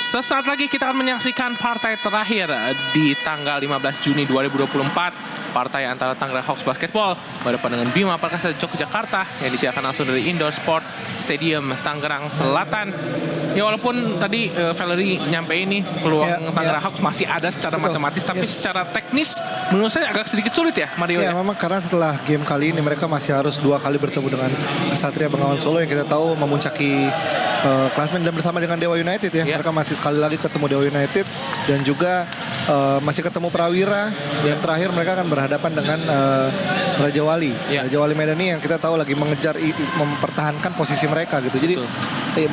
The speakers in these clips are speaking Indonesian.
Sesaat lagi kita akan menyaksikan partai terakhir di tanggal 15 Juni 2024. Partai antara Tangerang Hawks Basketball berhadapan dengan Bima Perkasa Yogyakarta yang disiarkan langsung dari Indoor Sport Stadium Tangerang Selatan. Ya walaupun tadi Valerie nyampe ini peluang Tangerang Hawks masih ada secara matematis, tapi secara teknis menurut saya agak sedikit sulit ya, Mario. Ya, memang karena setelah game kali ini mereka masih harus 2 kali bertemu dengan Kesatria Bengawan Solo yang kita tahu memuncaki klasmen dan bersama dengan Dewa United ya. Mereka masih sekali lagi ketemu Dewa United dan juga masih ketemu Prawira dan terakhir mereka akan berhadapan dengan Raja Wali. Raja Wali Medan ini yang kita tahu lagi mengejar mempertahankan posisi mereka gitu. Jadi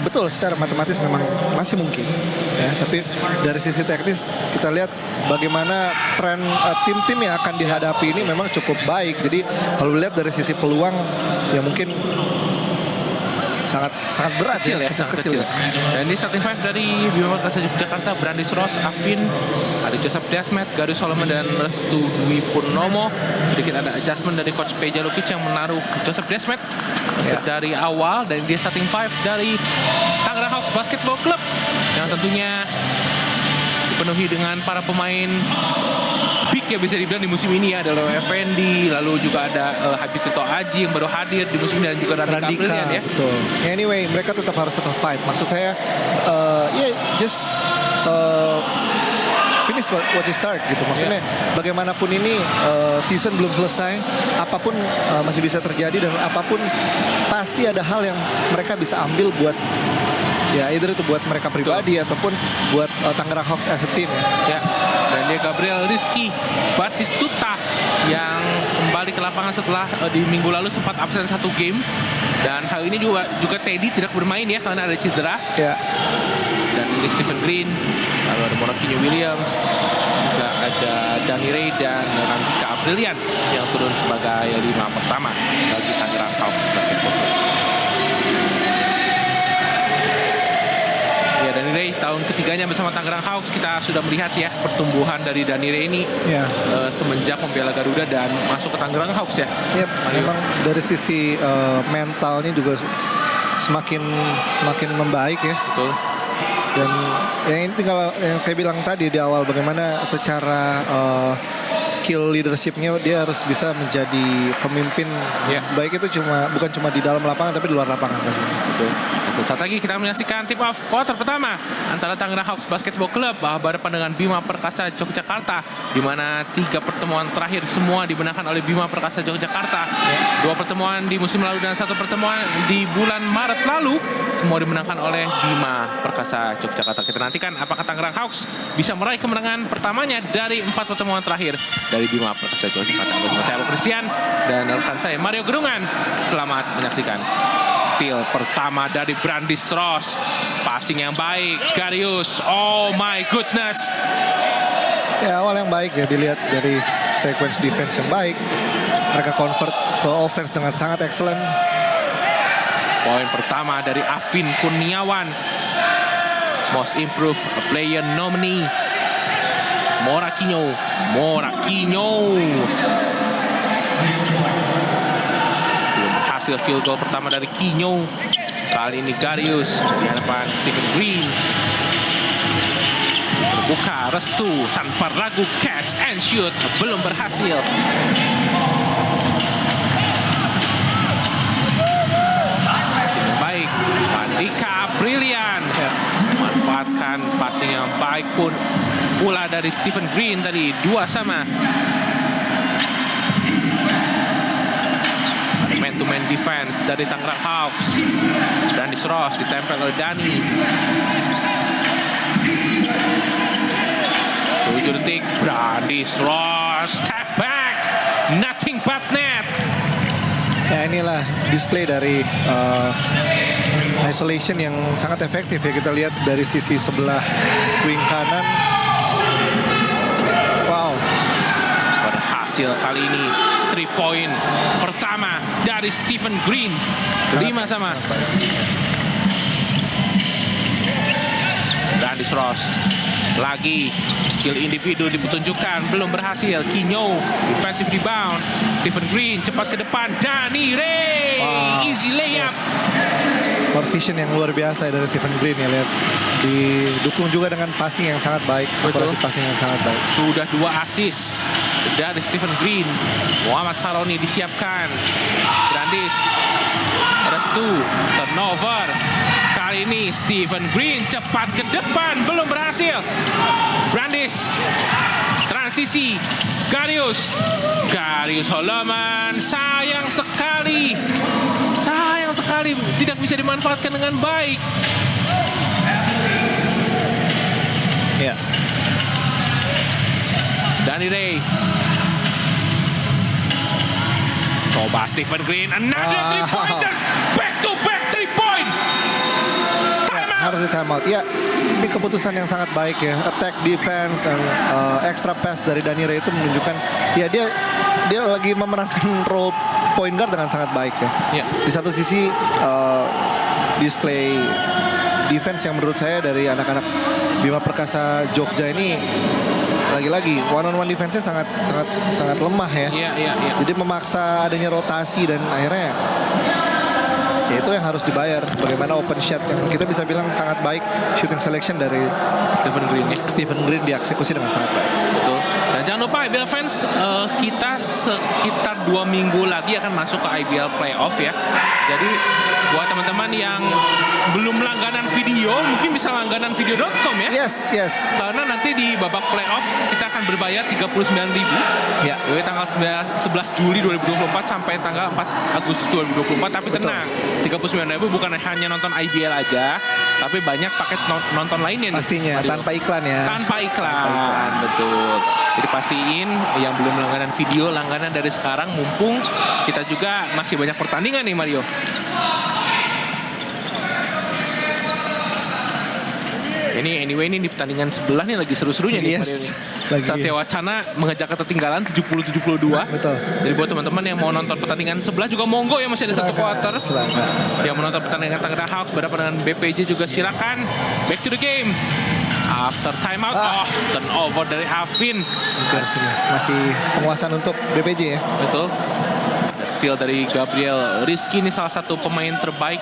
betul secara matematis memang masih mungkin ya, tapi dari sisi teknis kita lihat bagaimana tren tim-tim yang akan dihadapi ini memang cukup baik. Jadi kalau lihat dari sisi peluang ya mungkin sangat berat ya, kecil. Dan di starting five dari Bima Perkasa Yogyakarta, Brandis Ross, Afin, ada Joseph Desmet, Garius Solomon dan Restu Dwi Purnomo. Sedikit ada adjustment dari coach Peja Lukic yang menaruh Joseph Desmet dari awal, dan di starting five dari Tangerang Hawks Basketball Club yang tentunya dipenuhi dengan para pemain big ya bisa dibilang di musim ini ya. Ada Leo Effendi, lalu juga ada Habib Tito Aji yang baru hadir di musim ini, dan juga Randika ya. Betul. Anyway, mereka tetap harus fight. Maksud saya just finish what you start gitu. Maksudnya bagaimanapun ini season belum selesai, apapun masih bisa terjadi, dan apapun pasti ada hal yang mereka bisa ambil buat ya either itu buat mereka pribadi ataupun buat Tangerang Hawks as a team ya. Dan dia Gabriel Rizky Batistuta yang kembali ke lapangan setelah di minggu lalu sempat absen 1 game, dan hal ini juga Teddy tidak bermain ya karena ada cedera. Dan ini Stephen Green, lalu ada Morakinho Williams, juga ada Danny Ray dan Randika Aprilian yang turun sebagai 5 pertama bagi Tangerang Hawks Basketball Club. Danny Ray tahun ketiganya bersama Tangerang Hawks, kita sudah melihat ya pertumbuhan dari Danny Ray ini semenjak membela Garuda dan masuk ke Tangerang Hawks ya. Memang dari sisi mentalnya juga semakin membaik ya. Betul. Dan yang ini tinggal yang saya bilang tadi di awal, bagaimana secara skill leadershipnya dia harus bisa menjadi pemimpin. Baik itu bukan cuma di dalam lapangan tapi di luar lapangan. Betul. Sesaat lagi kita menyaksikan tip off quarter pertama antara Tangerang Hawks Basketball Club berhadapan dengan Bima Perkasa Yogyakarta, di mana 3 pertemuan terakhir semua dimenangkan oleh Bima Perkasa Yogyakarta. 2 pertemuan di musim lalu dan 1 pertemuan di bulan Maret lalu semua dimenangkan oleh Bima Perkasa Yogyakarta. Kita nantikan apakah Tangerang Hawks bisa meraih kemenangan pertamanya dari 4 pertemuan terakhir dari Bima Perkasa Yogyakarta. Bersama saya Alok Christian dan rekan saya Mario Gerungan. Selamat menyaksikan. Steal pertama dari Brandis Ross, passing yang baik, Garius, oh my goodness. Ya, awal yang baik ya, dilihat dari sequence defense yang baik, mereka convert ke offense dengan sangat excellent. Poin pertama dari Afin Kurniawan, most improved player nominee Morakinho. Hasil field goal pertama dari Kinyo. Kali ini Garius di hadapan Stephen Green. Terbuka Restu tanpa ragu, catch and shoot, belum berhasil. Baik, Randika Aprilian manfaatkan passing yang baik pun pula dari Stephen Green tadi, 2-2. Man-to-man defense dari Tangerang Hawks. Brandis Ross ditempel oleh Dani. 7 detik, Brandis Ross step back, nothing but net. Ya, inilah display dari isolation yang sangat efektif ya. Kita lihat dari sisi sebelah wing kanan. Wow. Berhasil kali ini 3 point pertama dari Stephen Green. 5-5. Brandis Ross Lagi skill individu dipertunjukkan, belum berhasil. Kinyo, defensive rebound. Stephen Green cepat ke depan. Danny Ray, easy layup. Yes. Court vision yang luar biasa dari Stephen Green ya, lihat. Didukung juga dengan passing yang sangat baik. Akurasi passing yang sangat baik. Sudah 2 assist dari Stephen Green. Muhammad Saroni disiapkan. Brandis, Restu, turnover. Kali ini Stephen Green cepat ke depan, belum berhasil. Brandis, transisi. Karius Holoman, sayang sekali tidak bisa dimanfaatkan dengan baik. Ya. Danny Ray. Coba Stephen Green, another 3-pointers, back to back 3-point. Harus di time out. Ya, ini keputusan yang sangat baik ya. Attack, defense, dan extra pass dari Danny Ray itu menunjukkan ya dia lagi memerankan role point guard dengan sangat baik ya. Ya. Di satu sisi display defense yang menurut saya dari anak-anak Bima Perkasa Jogja ini lagi-lagi one on one defense-nya sangat lemah ya. Iya. Jadi memaksa adanya rotasi dan akhirnya ya itu yang harus dibayar. Bagaimana open shot yang kita bisa bilang sangat baik, shooting selection dari Stephen Green ya. Stephen Green dieksekusi dengan sangat baik. Betul. Dan jangan lupa IBL fans, kita sekitar 2 minggu lagi akan masuk ke IBL playoff ya. Jadi buat teman-teman yang belum langganan video, mungkin bisa langganan video.com ya. Yes. Karena nanti di babak playoff kita akan berbayar 39.000 Ya. dari tanggal 11 Juli 2024 sampai tanggal 4 Agustus 2024. Tapi Betul. tenang, 39.000 bukan hanya nonton IBL aja, tapi banyak paket nonton lainnya nih. Pastinya Mario. tanpa iklan ya. Tanpa iklan. Betul. Jadi pastiin yang belum langganan video, langganan dari sekarang, mumpung kita juga masih banyak pertandingan nih Mario. Ini anyway ini di pertandingan sebelah nih lagi seru-serunya nih. Yes. Lagi. Satya Wacana mengejar ketertinggalan 70-72. Betul. Jadi buat teman-teman yang mau nonton pertandingan sebelah juga monggo ya, masih ada satu quarter. Silakan. Yang menonton pertandingan Tangerang Hawks berhadapan dengan BPJ juga silakan. Back to the game. After timeout, turnover dari Afin. Masih penguasaan untuk BPJ ya. Betul. Steal dari Gabriel Rizky, ini salah satu pemain terbaik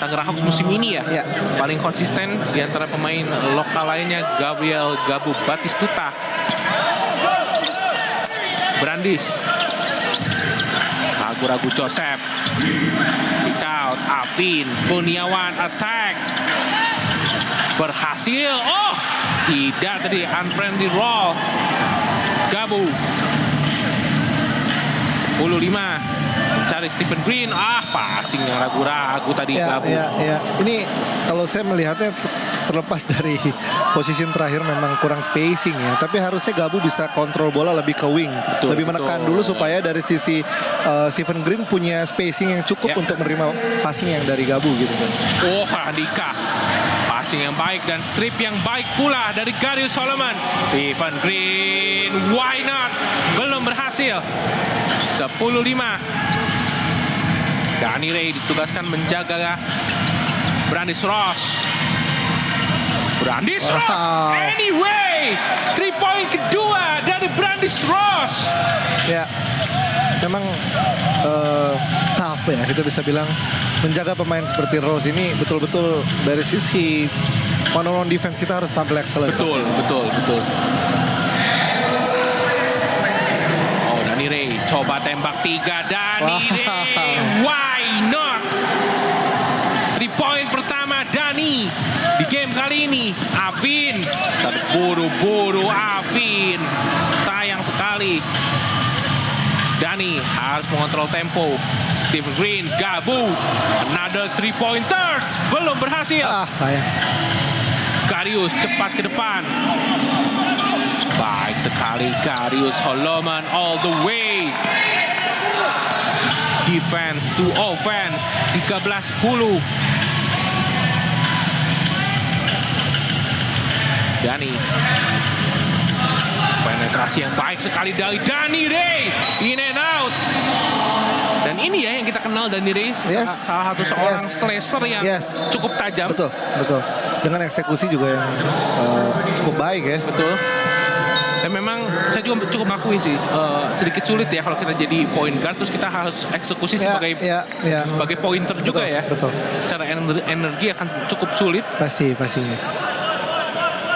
Tangerang Hawks musim ini ya. Ya. Paling konsisten di antara pemain lokal lainnya, Gabriel Gabu Batistuta. Brandis. Ragu-ragu Joseph. Pick out, Afin, Kurniawan, attack. Berhasil. Oh, tidak tadi, unfriendly roll. Gabu. 10-5. Mencari Stephen Green. Passing yang ragu-ragu tadi Gabu. Ya. Ini kalau saya melihatnya terlepas dari posisi terakhir memang kurang spacing ya. Tapi harusnya Gabu bisa kontrol bola lebih ke wing. Lebih menekan dulu supaya dari sisi Stephen Green punya spacing yang cukup untuk menerima passing yang dari Gabu gitu kan. Oh, Andika. Passing yang baik dan strip yang baik pula dari Karius Holoman. Stephen Green, why not? Belum berhasil. 10-5. Danny Ray ditugaskan menjaga Brandis Ross. Anyway, 3-point kedua dari Brandis Ross. Ya, memang tough ya, kita bisa bilang menjaga pemain seperti Rose ini betul-betul dari sisi one-on-one defense kita harus tampil excellent. Betul. Oh, Danny Ray coba tembak 3. Danny Ray, why not? 3-point pertama Danny di game kali ini. Afin, terburu-buru Afin, sayang sekali. Danny harus mengontrol tempo. Stephen Green, Gabu, another 3-pointers, belum berhasil. Sayang. Karius cepat ke depan. Baik sekali Karius Holoman all the way. Defense to offense, 13-10. Danny. Penetrasi yang baik sekali dari Danny Ray. In and out. Dan ini ya yang kita kenal Danny Reyes, salah satu seorang slasher yang cukup tajam. Betul. Dengan eksekusi juga yang cukup baik ya. Betul. Dan memang saya juga cukup mengakui sih sedikit sulit ya kalau kita jadi point guard terus kita harus eksekusi sebagai pointer juga ya. Betul. Secara energi akan cukup sulit. Pastinya.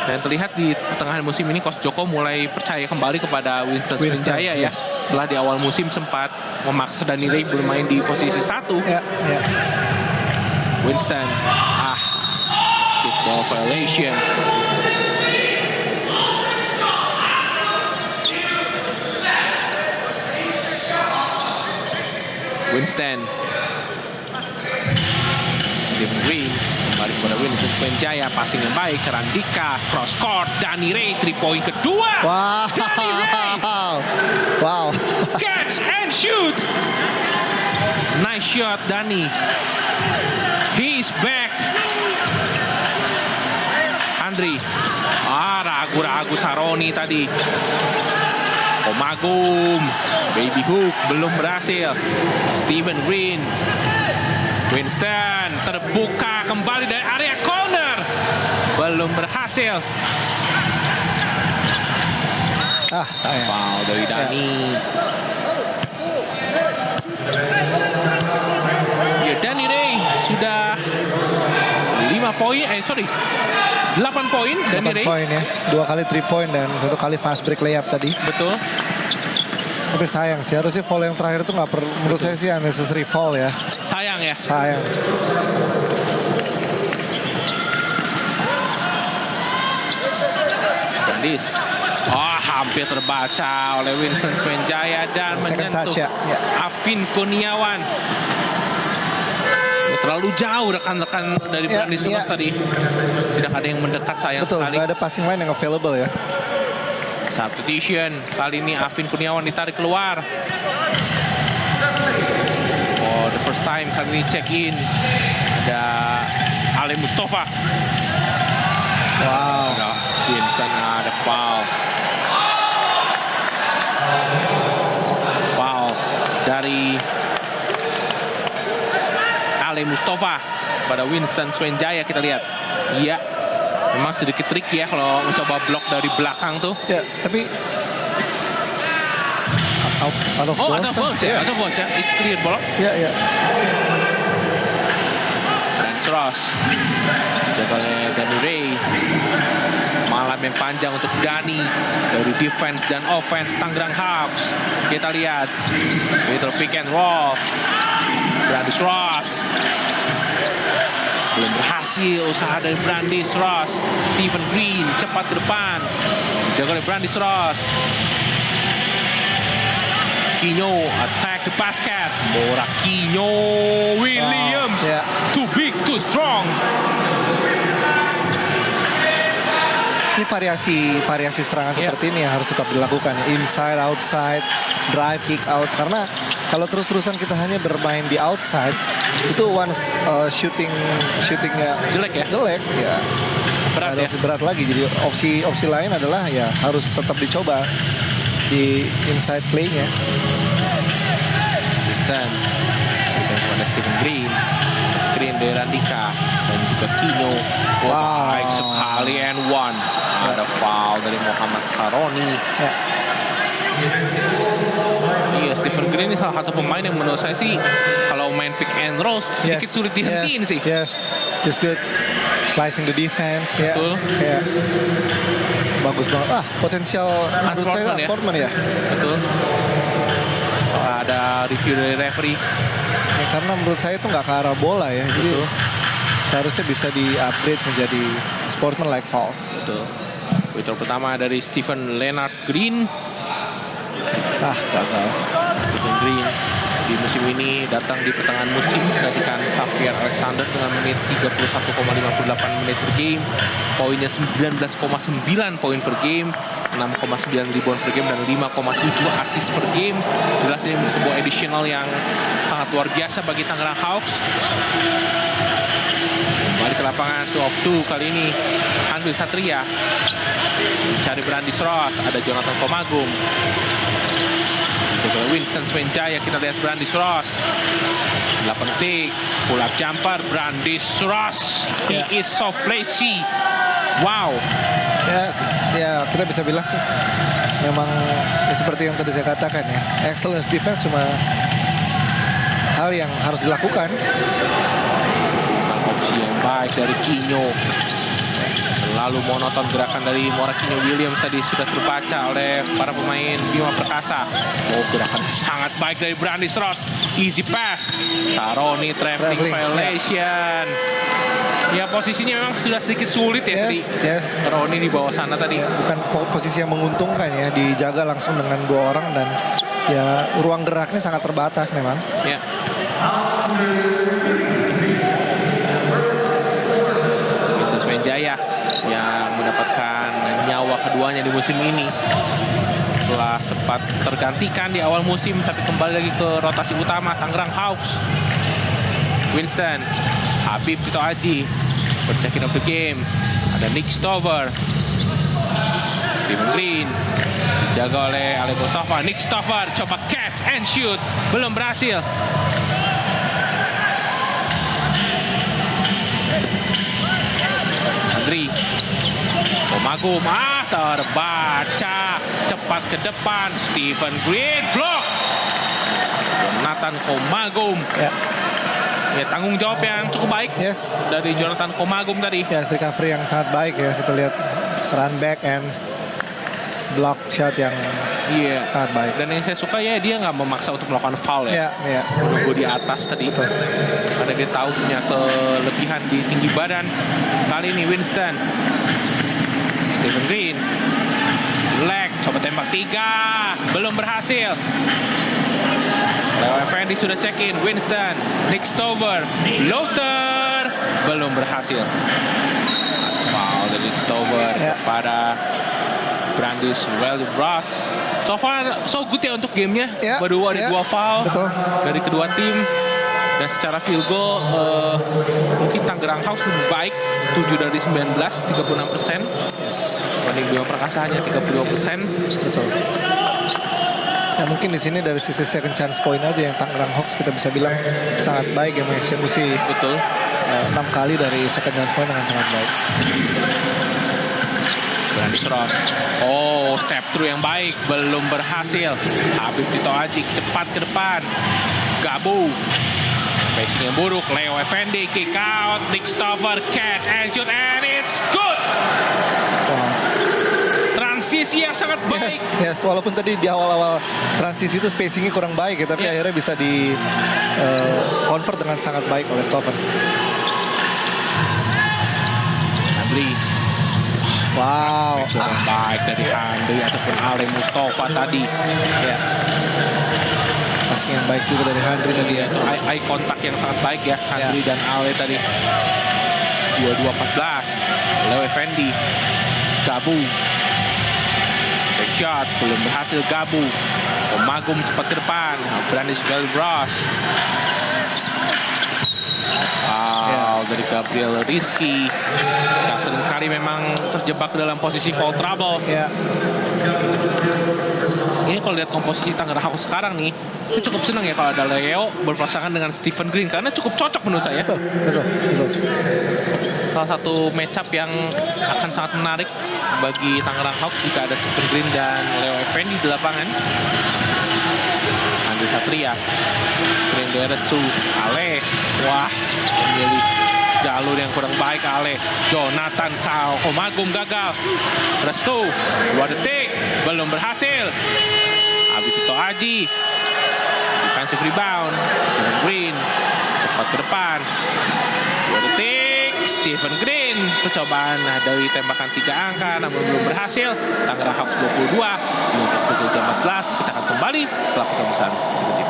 Dan terlihat di pertengahan musim ini Coach Joko mulai percaya kembali kepada Winston Swenjaya ya. Setelah di awal musim sempat memaksa Danny Reyes bermain di posisi 1. Winston, kickball violation. Winston, Stephen Green kembali kepada Winston Swenjaya, passing yang baik ke Randika, cross court, Danny Reyes 3-point kedua. Wow. Danny Reyes. Wow. Catch and shoot. Nice shot Danny. He is back. Andri. Ragu-ragu Saroni tadi. Komagum. Baby hook belum berhasil. Stephen Green. Winston terbuka kembali dari area corner. Belum berhasil. Sayang. Foul dari Dani. Ya, Danny Reyes sudah 8 poin Danny Reyes. 8 poin ya. 2 kali 3 point dan 1 kali fast break layup tadi. Betul. Tapi sayang sih, harusnya foul yang terakhir itu nggak perlu, menurut saya sih unnecessary foul ya. Sayang ya. Sayang. Brandis. Hampir terbaca oleh Winston Swenjaya dan menyentuh Afin Kurniawan. Terlalu jauh rekan-rekan dari Brandis tadi. Tidak ada yang mendekat, sayang sekali. Betul, nggak ada passing line yang available ya. Substitution. Kali ini Afin Kurniawan ditarik keluar. The first time kali ini check in. Ada Ale Mustafa. Wow. Vincent ada foul. Foul dari Ale Mustafa pada Winston Swenjaya, kita lihat. Iya. Memang sedikit tricky ya kalau mencoba blok dari belakang tuh. Ya, tapi out of bounds ya. Out of bounds ya. It's clear ball. Ya. Lance Ross. Jaga oleh Danny Reyes. Malam yang panjang untuk Dani dari defense dan offense Tangerang Hawks. Kita lihat. Little pick and roll. Brandis Ross. Belum berhasil usaha dari Brandis Ross. Stephen Green cepat ke depan. Jaga oleh Brandis Ross. Quino attack the basket. Moraquinho Williams. Too big, too strong. Ini variasi serangan seperti ini yang harus tetap dilakukan. Inside, outside, drive, kick out. Karena kalau terus-terusan kita hanya bermain di outside, itu once shootingnya jelek ya. Berat lagi. Jadi opsi lain adalah ya harus tetap dicoba di inside play-nya. Wilson kepada Stephen Green, screen dari Randika dan juga Kino. Baik sekali and one. Ada foul dari Muhammad Saroni. Iya, Stephen Green ini salah satu pemain yang menurut saya sih kalau main pick and roll sedikit sulit dihentiin sih. Yes, he's good slicing the defense. Betul. Kayak bagus banget. Potensial menurut saya Sportman ya. Betul. Ada review dari referee. Ya, karena menurut saya itu nggak ke arah bola ya. Jadi seharusnya bisa di-upgrade menjadi Sportman like foul. Betul. Free pertama dari Stephen Leonard Green. Gagal. Stephen Green di musim ini datang di pertengahan musim menggantikan Xavier Alexander dengan menit 31,58 menit per game. Poinnya 19,9 poin per game, 6,9 rebound per game dan 5,7 assist per game. Jelas ini sebuah additional yang sangat luar biasa bagi Tangerang Hawks. Kembali ke lapangan 2 of 2 kali ini Hanwil Satria mencari Brandis Ross, ada Jonathan Komagum. Untuk Winston Swenjaya kita lihat Brandis Ross. 8 detik. Pull up jumper Brandis Ross. He is so flashy. Wow. Ya kita bisa bilang memang ya seperti yang tadi saya katakan ya. Excellence defense cuma hal yang harus dilakukan. Opsi yang baik dari Kinyo. Lalu monoton gerakan dari Morakinyo Williams tadi sudah terbaca oleh para pemain Bima Perkasa. Gerakan sangat baik dari Brandis Ross. Easy pass. Saroni traveling violation. Ya posisinya memang sudah sedikit sulit ya tadi. Saroni di bawah sana tadi. Bukan posisi yang menguntungkan ya. Dijaga langsung dengan 2 orang dan ya ruang geraknya sangat terbatas memang. Ya. Winston Swenjaya yang mendapatkan nyawa keduanya di musim ini setelah sempat tergantikan di awal musim tapi kembali lagi ke rotasi utama Tangerang Hawks. Winston, Habib Tito Aji bercekin of the game. Ada Nick Stover, Stephen Green dijaga oleh Ale Mustafa. Nick Stover coba catch and shoot, belum berhasil. Andri Komagum terbaca cepat ke depan. Stephen Green block. Jonathan Komagum ya tanggung jawab yang cukup baik dari Jonathan Komagum tadi. Ya recovery yang sangat baik ya. Kita lihat run back and block shot yang sangat baik. Dan yang saya suka ya dia nggak memaksa untuk melakukan foul ya. Menunggu di atas tadi. Betul. Karena dia tahu punya kelebihan di tinggi badan. Kali ini Winston. Stephen Green. Leg. Coba tembak 3. Belum berhasil. Leo Effendi sudah check in. Winston. Nick Stover. Floater. Belum berhasil. Foul dari Nick Stover kepada Brandis Ross. So far so good ya untuk gamenya. Berdua ada 2 foul dari kedua tim. Dan secara field goal mungkin Tangerang Hawks lebih baik. 7 dari 19, 36%. Banding Bima Perkasa hanya 32%. Betul. Ya mungkin di sini dari sisi second chance point aja yang Tangerang Hawks kita bisa bilang sangat baik yang mengeksekusi. Betul. 6 kali dari second chance point dengan sangat baik. Brandis Ross. Step through yang baik. Belum berhasil. Habib Tito Aji cepat ke depan. Gabu. Spacing yang buruk. Leo Effendi kick out. Nick Stover catch and shoot and it's good. Transisi yang sangat baik. Walaupun tadi di awal-awal transisi itu spacingnya kurang baik ya, tapi akhirnya bisa di convert dengan sangat baik oleh Stover. Andri. Wow. Kurang baik dari Andri ataupun Ale Mustafa tadi. Passing yang baik juga dari Andri tadi ya. Itu eye contact yang sangat baik ya. Andri dan Ale tadi. 22-14. Leo Effendi. Gabu. Back shot. Belum berhasil Gabu. Komagum cepat ke depan. Brandis Ross. Foul dari Gabriel Rizky. Yang seringkali memang terjebak dalam posisi foul trouble. Ini kalau lihat komposisi Tangerang Hawks sekarang nih, saya cukup senang ya kalau ada Leo berpasangan dengan Stephen Green karena cukup cocok menurut saya. Betul. Salah satu matchup yang akan sangat menarik bagi Tangerang Hawks jika ada Stephen Green dan Leo Effendi di lapangan. Andri Satria, screen dari Restu, Ale, memilih jalur yang kurang baik Ale. Jonathan Komagum gagal. Restu, 2 detik, belum berhasil. Habib Tito Aji, defensive rebound. Stephen Green, cepat ke depan. 2 detik, Stephen Green. Percobaan dari tembakan 3 angka, namun belum berhasil. Tangerang Hawks 22, Bima Perkasa 14. Kita akan kembali setelah pesan-pesan berikut ini.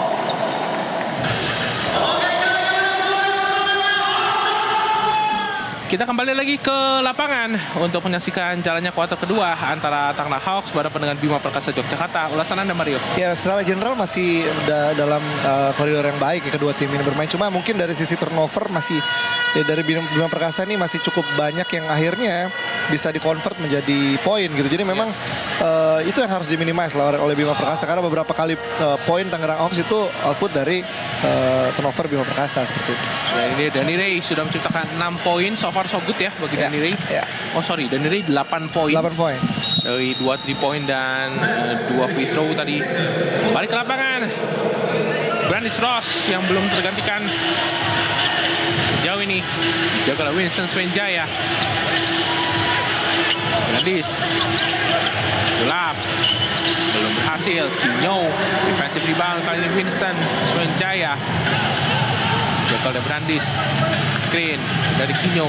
Kita kembali lagi ke lapangan untuk menyaksikan jalannya kuarter kedua antara Tangerang Hawks berhadapan dengan Bima Perkasa Yogyakarta. Ulasan Anda Mario. Ya secara general masih dalam koridor yang baik ya kedua tim ini bermain. Cuma mungkin dari sisi turnover masih ya dari Bima Perkasa ini masih cukup banyak yang akhirnya bisa di-convert menjadi poin gitu. Jadi memang itu yang harus diminimize lah oleh Bima Perkasa, karena beberapa kali poin Tangerang Hawks itu output dari turnover Bima Perkasa seperti itu. Ya, ini Danny Ray sudah menciptakan 6 poin, so far so good ya bagi Danny Ray. Oh sorry, Danny Ray 8 poin. 8 poin. Dari 2 3 point dan 2 free throw tadi. Balik ke lapangan. Brandis Ross yang belum tergantikan sejauh ini. Jaga Winston Swenjaya. Brandis. Gelap. Belum berhasil. Kinyo. Defensive rebound kali ini Winston Swenjaya. Jaga Brandis. Screen dari Kinyo.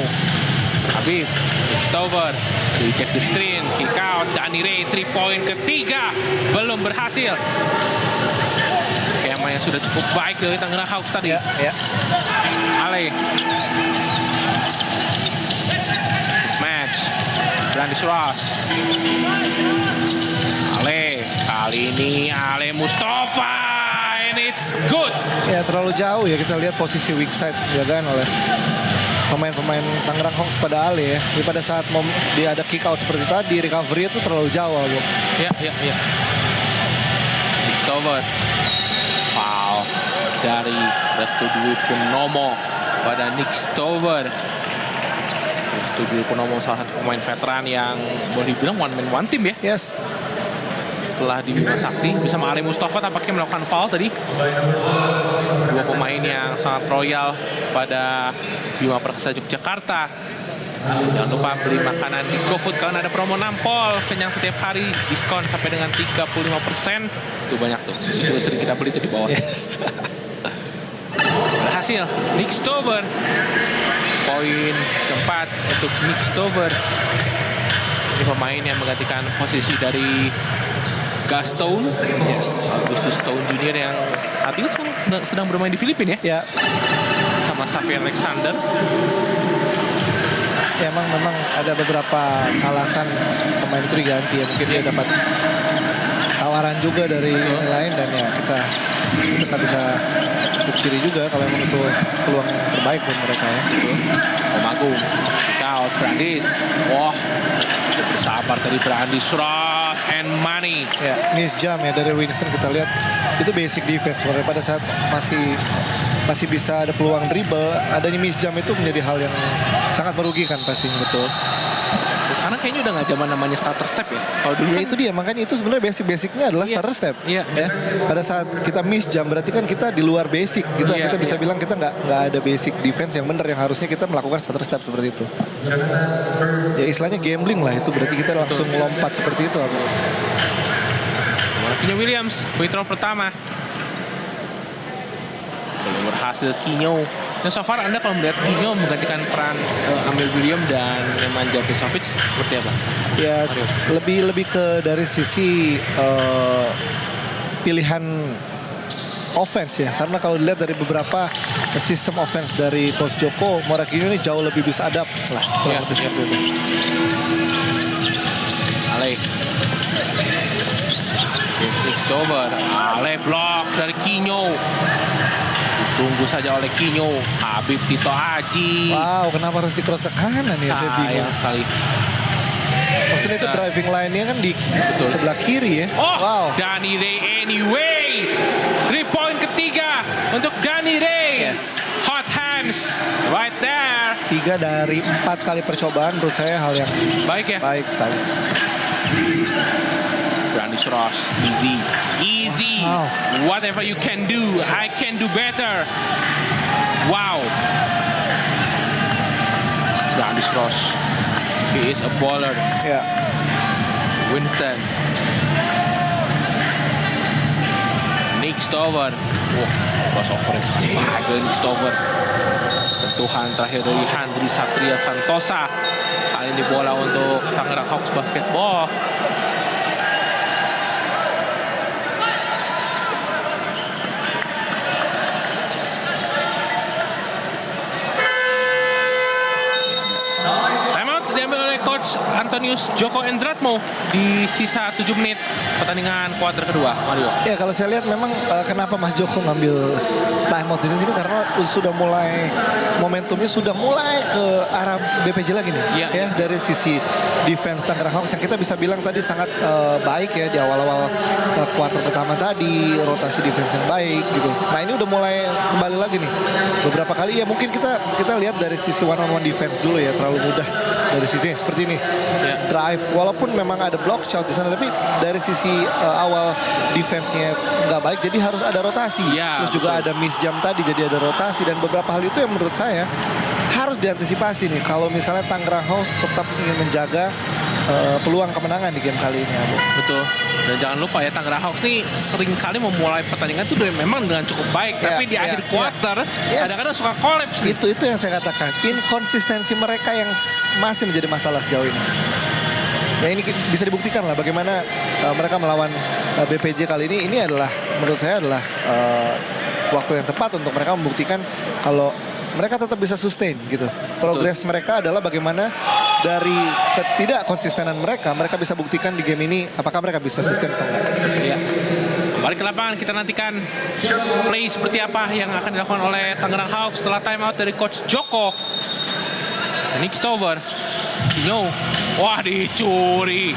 Habib. Stover. Check the screen. Kick out. Danny Ray 3 point ketiga. Belum berhasil. Skema yang sudah cukup baik dari Tangerang Hawks tadi. Ale. Mismatch. Brandis Ross. Ale. Kali ini Ale Mustafa. And it's good. Ya terlalu jauh ya, kita lihat posisi weak side dijagaan oleh pemain-pemain Tangerang Hawks pada Ale ya. Jadi pada saat dia ada kick out seperti tadi, recovery itu terlalu jauh. Ya. Stover. Foul dari Restu Dwi Purnomo pada Nick Stover. Restu Dwi Purnomo salah satu pemain veteran yang boleh dibilang one man one team ya. Yes. Setelah di Bima Sakti bersama Ali Mustafa tampaknya melakukan foul tadi. Dua pemain yang sangat royal pada Bima Perkasa Yogyakarta. Jangan lupa beli makanan di GoFood karena ada promo nampol kenyang setiap hari, diskon sampai dengan 35%. Itu banyak tuh. Itu sering kita beli tuh di bawah. Yes. Berhasil Nick Stover. Poin keempat untuk Nick Stover. Ini pemain yang menggantikan posisi dari Gaston. Yes. Agustus Stone Junior yang saat ini sedang bermain di Filipina ya. Sama Xavier Alexander. Ya memang ada beberapa alasan pemain itu diganti ya. Mungkin dia dapat tawaran juga dari ini lain, dan ya kita nggak bisa kiri juga kalau memang itu peluang terbaik buat mereka ya. Om Agung, out Brandis. Wah, bersabar tadi Brandis. Ross and Money. Ya, miss jam ya dari Winston, kita lihat itu basic defense. Sebenarnya pada saat masih bisa ada peluang dribble, adanya miss jam itu menjadi hal yang sangat merugikan pastinya. Betul. Sekarang kayaknya udah nggak zaman namanya starter step ya. Kalau dulu ya kan, itu dia, makanya itu sebenarnya basicnya adalah starter step. Iya. Ya. Pada saat kita miss jam berarti kan kita di luar basic. Kita bisa bilang kita nggak ada basic defense yang benar, yang harusnya kita melakukan starter step seperti itu. Ya istilahnya gambling lah itu, berarti kita langsung lompat seperti itu. Kinyo Williams, free throw pertama. Belum berhasil Kinyo. Dan so far Anda kalau melihat Kinyo menggantikan peran Amir William dan Nemanja Besovic seperti apa? Ya lebih ke dari sisi pilihan offense ya. Karena kalau dilihat dari beberapa sistem offense dari Coach Joko, Morakinyo ini jauh lebih bisa adapt lah. Seperti itu. Ale. Nick Stover. Ale block dari Kinyo. Tunggu saja oleh Kinyo. Habib Tito Aji. Wow, kenapa harus di-cross ke kanan ya? Saya bingung. Sayang sekali. Maksudnya itu driving line-nya kan di sebelah kiri ya. Oh, wow. Danny Ray anyway. 3 point ketiga untuk Danny Ray. Yes. Hot hands right there. 3 dari 4 kali percobaan menurut saya hal yang baik ya. Baik sekali. Brandis Ross, easy. Wow. Whatever you can do, I can do better. Wow. Brandis Ross, he is a baller. Ya. Winston, Nick Stover. Wah, crossover yang sangat baik dari Nick Stover. Sentuhan terakhir dari Handri Satria Santosa. Kali ini bola untuk Tangerang Hawks Basketball. Antonius Joko Endratmo di sisa 7 menit pertandingan kuarter kedua, Mario. Ya kalau saya lihat memang kenapa Mas Joko ngambil timeout di sini karena sudah mulai momentumnya sudah mulai ke arah BPJ lagi nih. Iya. Ya dari sisi defense Tangerang Hawks yang kita bisa bilang tadi sangat baik ya di awal-awal kuarter pertama tadi, rotasi defense yang baik gitu. Nah ini udah mulai kembali lagi nih. Beberapa kali ya mungkin kita lihat dari sisi one on one defense dulu ya, terlalu mudah dari sini seperti ini. Drive walaupun memang ada block shot di sana tapi dari sisi awal defense-nya nggak baik jadi harus ada rotasi. Terus juga ada miss jam tadi jadi ada rotasi dan beberapa hal itu yang menurut saya harus diantisipasi nih kalau misalnya Tangerang Hawks tetap ingin menjaga peluang kemenangan di game kali ini, Abu. Betul. Dan jangan lupa ya Tangerang Hawks nih sering kali memulai pertandingan tuh memang dengan cukup baik, tapi di akhir kuarter kadang-kadang suka kolaps. Itu yang saya katakan, inkonsistensi mereka yang masih menjadi masalah sejauh ini. Ya ini bisa dibuktikan lah bagaimana mereka melawan BPJ kali ini adalah menurut saya adalah waktu yang tepat untuk mereka membuktikan kalau mereka tetap bisa sustain gitu. Progres mereka adalah bagaimana dari ketidak konsistenan mereka bisa buktikan di game ini apakah mereka bisa sustain atau enggak. Iya. Kembali ke lapangan kita nantikan play seperti apa yang akan dilakukan oleh Tangerang Hawks setelah timeout dari Coach Joko. Nick Stover, Kinyo, wah dicuri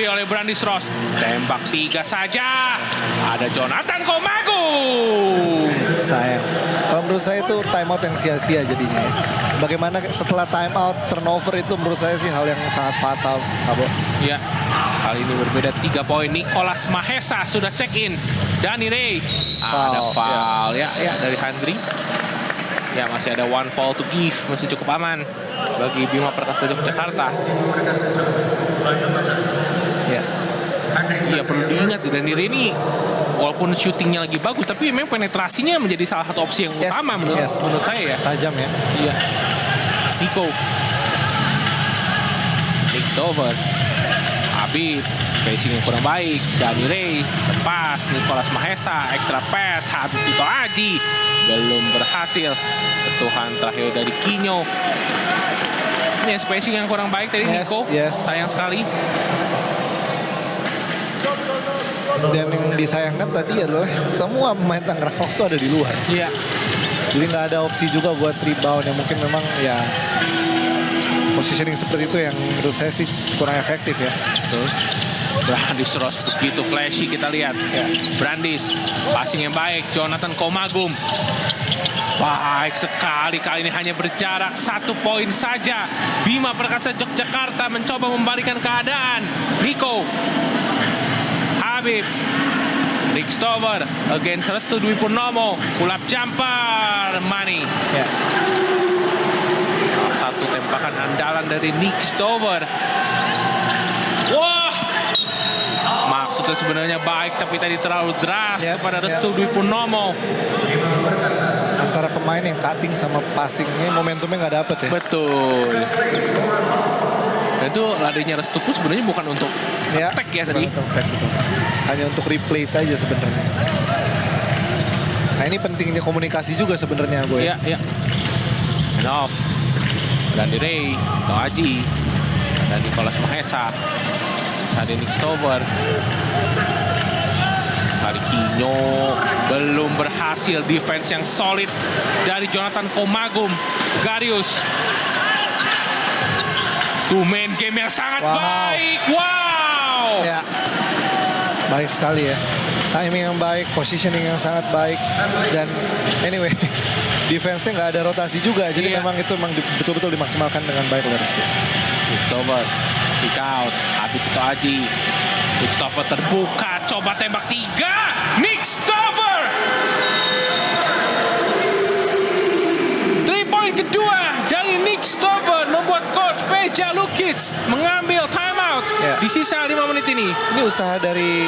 oleh Brandis Ross. Tembak 3 saja. Ada Jonathan Komagung. Sayang. Kalau menurut saya itu timeout yang sia-sia jadinya ya. Bagaimana setelah timeout turnover itu menurut saya sih hal yang sangat fatal, Abo. Iya. Kali ini berbeda 3 poin. Nicholas Mahesa sudah check in. Danny Ray. Ada foul ya dari Handri. Ya masih ada 1 foul to give. Masih cukup aman bagi Bima Perkasa Yogyakarta. Ya. Iya perlu diingat Danny Ray ini walaupun syutingnya lagi bagus tapi memang penetrasinya menjadi salah satu opsi yang utama menurut saya ya. Tajam ya. Iya. Nick Stover. Habib, spacing yang kurang baik. Danny Ray, lepas. Nicholas Mahesa, extra pass. Habib Tito Aji, belum berhasil. Sentuhan terakhir dari Kinyo. Ini spacing yang kurang baik tadi Nico. Sayang sekali. Dan yang disayangkan tadi adalah semua pemain Tangerang Hawks itu ada di luar. Iya. Jadi nggak ada opsi juga buat rebound yang mungkin memang ya positioning seperti itu yang menurut saya sih kurang efektif ya. Betul. Brandis Ross begitu flashy kita lihat. Ya. Brandis, passing yang baik. Jonathan Komagum. Baik sekali, kali ini hanya berjarak 1 poin saja. Bima Perkasa Yogyakarta mencoba membalikan keadaan. Nico. Habib. Nick Stover against Restu Dwi Purnomo. Pull up jumper. Mani. Ya. Satu tembakan andalan dari Nick Stover. Wah. Maksudnya sebenarnya baik tapi tadi terlalu deras kepada Restu Dwi Purnomo. Antara pemain yang cutting sama passingnya momentumnya nggak dapet ya. Betul. Dan itu larinya Restu pun sebenarnya bukan untuk attack ya tadi. Attack, betul. Hanya untuk replay saja sebenarnya. Nah ini pentingnya komunikasi juga sebenarnya gue. Iya. Enough. Dan Ray, Tito Aji, dan Nicholas Mahesa. Ada Nick Stover. Sekali Kinyo belum berhasil. Defense yang solid dari Jonathan Komagum. Garius. Main game yang sangat baik. Wow. Ya. Baik sekali ya. Timing yang baik, positioning yang sangat baik. Dan anyway, defense-nya nggak ada rotasi juga. Jadi memang itu memang betul-betul dimaksimalkan dengan baik oleh Restu. Nick Stover, pick out. Habib Tito Aji. Nick Stover terbuka, coba tembak 3. Nick Stover. 3-point kedua dari Nick Stover membuat coach Peja Lukic mengambil timeout di sisa 5 menit ini. Ini usaha dari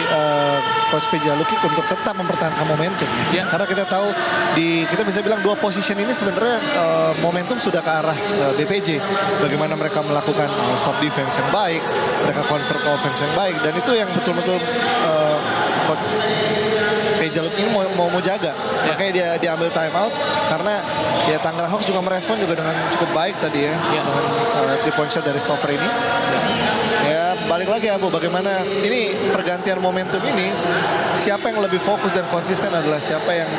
coach Peja Lukic untuk tetap mempertahankan momentum ya. Karena kita tahu kita bisa bilang 2 position ini sebenarnya momentum sudah ke arah BPJ. Bagaimana mereka melakukan stop defense yang baik, mereka convert offense yang baik dan itu yang betul-betul coach Jaluk ini mau jaga. Makanya dia ambil time out karena ya Tangerang Hawks juga merespon juga dengan cukup baik tadi ya. Dengan 3 point shot dari Stover ini. Ya balik lagi Abu, bagaimana ini pergantian momentum ini, siapa yang lebih fokus dan konsisten adalah siapa yang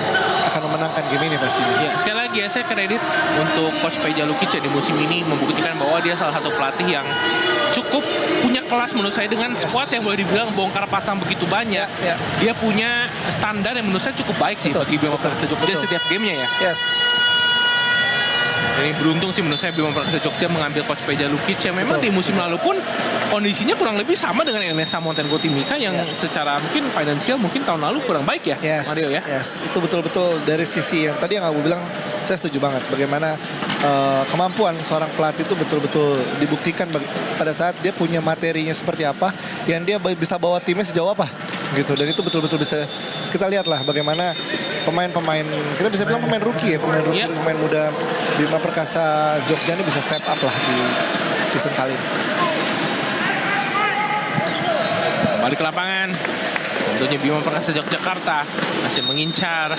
akan memenangkan game ini pastinya. Ya, sekali lagi ya saya kredit untuk Coach Peja Lukic di musim ini membuktikan bahwa dia salah satu pelatih yang cukup punya kelas menurut saya dengan squad yang boleh dibilang bongkar pasang begitu banyak. Dia punya standar yang menurut saya cukup baik sih bagi Bima Perkasa Jogja setiap gamenya ya. Yes. Ini beruntung sih menurut saya Bima Perkasa Jogja mengambil Coach Peja Lukic yang memang di musim lalu pun kondisinya kurang lebih sama dengan Enesa Mountain Timika yang secara mungkin finansial mungkin tahun lalu kurang baik ya, Mario ya. Yes, itu betul-betul dari sisi yang tadi yang aku bilang, saya setuju banget bagaimana kemampuan seorang pelatih itu betul-betul dibuktikan pada saat dia punya materinya seperti apa, yang dia bisa bawa timnya sejauh apa gitu, dan itu betul-betul bisa kita lihat lah bagaimana pemain-pemain, kita bisa bilang pemain rookie ya, pemain muda Bima Perkasa Jogja ini bisa step up lah di season kali ini. Kembali ke lapangan, tentunya Bima Perkasa Yogyakarta masih mengincar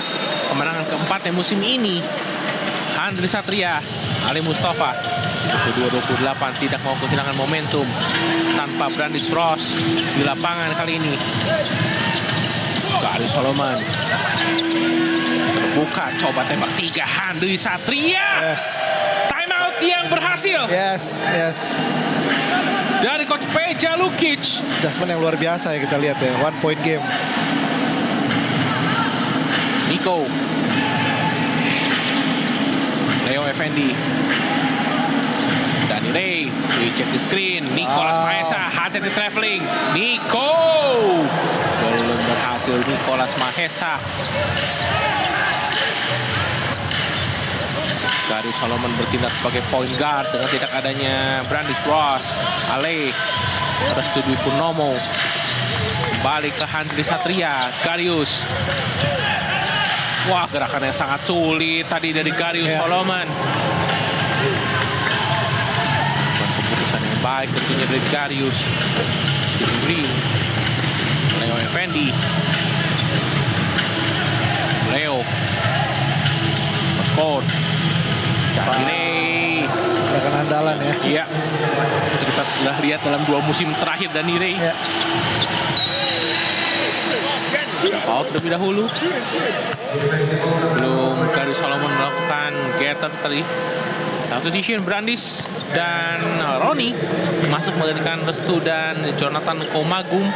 kemenangan keempatnya musim ini. Andri Satria, Ali Mustafa 22-28 tidak mau kehilangan momentum tanpa Brandis Ross di lapangan kali ini. Gary Solomon terbuka, coba tembak 3, Andri Satria. Time out yang berhasil. Yes. Dari Coach Peja Lukic. Adjustment yang luar biasa ya kita lihat ya. 1 point game. Nico. Leo Effendi. Dani Ray. We check the screen. Nicholas Mahesa. Hati-hati traveling. Nico. Belum berhasil Nicholas Mahesa. Gary Solomon bertindak sebagai point guard dengan tidak adanya Brandis Ross, Ale, Restu Dwi Purnomo. Kembali ke Andri Satria, Garius. Wah, gerakan yang sangat sulit tadi dari Garius Solomon. Keputusan yang baik tentunya dari Garius. Stephen Green, Leo Effendi, Leo, Skor. Dani gerakan andalan ya. Iya. Itu kita sudah lihat dalam 2 musim terakhir Dani Ray. Foul terlebih dahulu. Sebelum Gary Solomon melakukan getter tadi. Substitution Brandis dan Roni masuk menggantikan Restu dan Jonathan Komagum.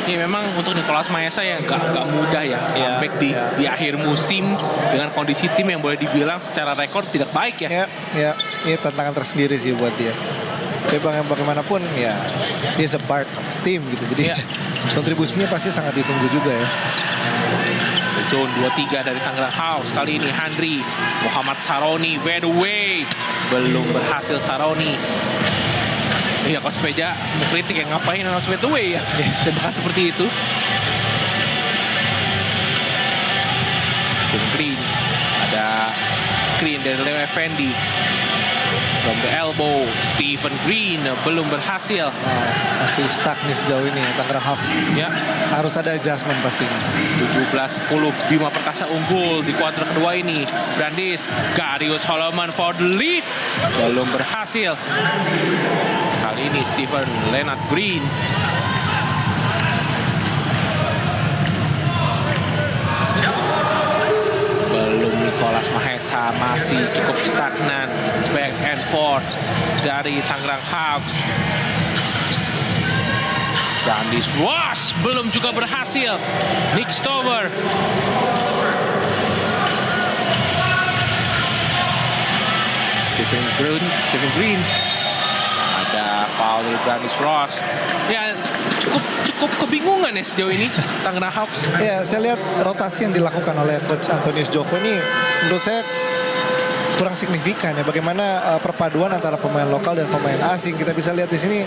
Ini memang untuk Nicholas Mahesa ya gak mudah ya comeback di akhir musim dengan kondisi tim yang boleh dibilang secara rekor tidak baik ya. Ini tantangan tersendiri sih buat dia. Tapi bagaimanapun ya dia a part of team gitu. Jadi kontribusinya pasti sangat ditunggu juga ya. Zone 23 dari Tangerang Hawks kali ini Handri Muhammad Saroni Wedaway belum berhasil Saroni. Iya, Coach Peja mau kritik yang ngapain harus Wedaway ya. Tembakan seperti itu. Stephen Green, ada screen dari Leo Effendi. From the elbow, Stephen Green belum berhasil. Masih stuck nih sejauh ini Tangerang Hawks. Ya, harus ada adjustment pastinya. 17-10 Bima Perkasa unggul di kuarter kedua ini. Brandis, Garius Solomon for the lead. Belum berhasil. Kali ini Stephen Leonard Green. Belum Nicholas Mahesa, masih cukup stagnan. Back and forth dari Tangerang Hawks. Brandis Ross belum juga berhasil. Nick Stover. Stephen Green. Ada foul dari Brandis Ross. Ya cukup kebingungan ya sejauh ini Tangerang Hawks. Ya, saya lihat rotasi yang dilakukan oleh Coach Antonius Joko ini menurut saya kurang signifikan ya. Bagaimana perpaduan antara pemain lokal dan pemain asing, kita bisa lihat di sini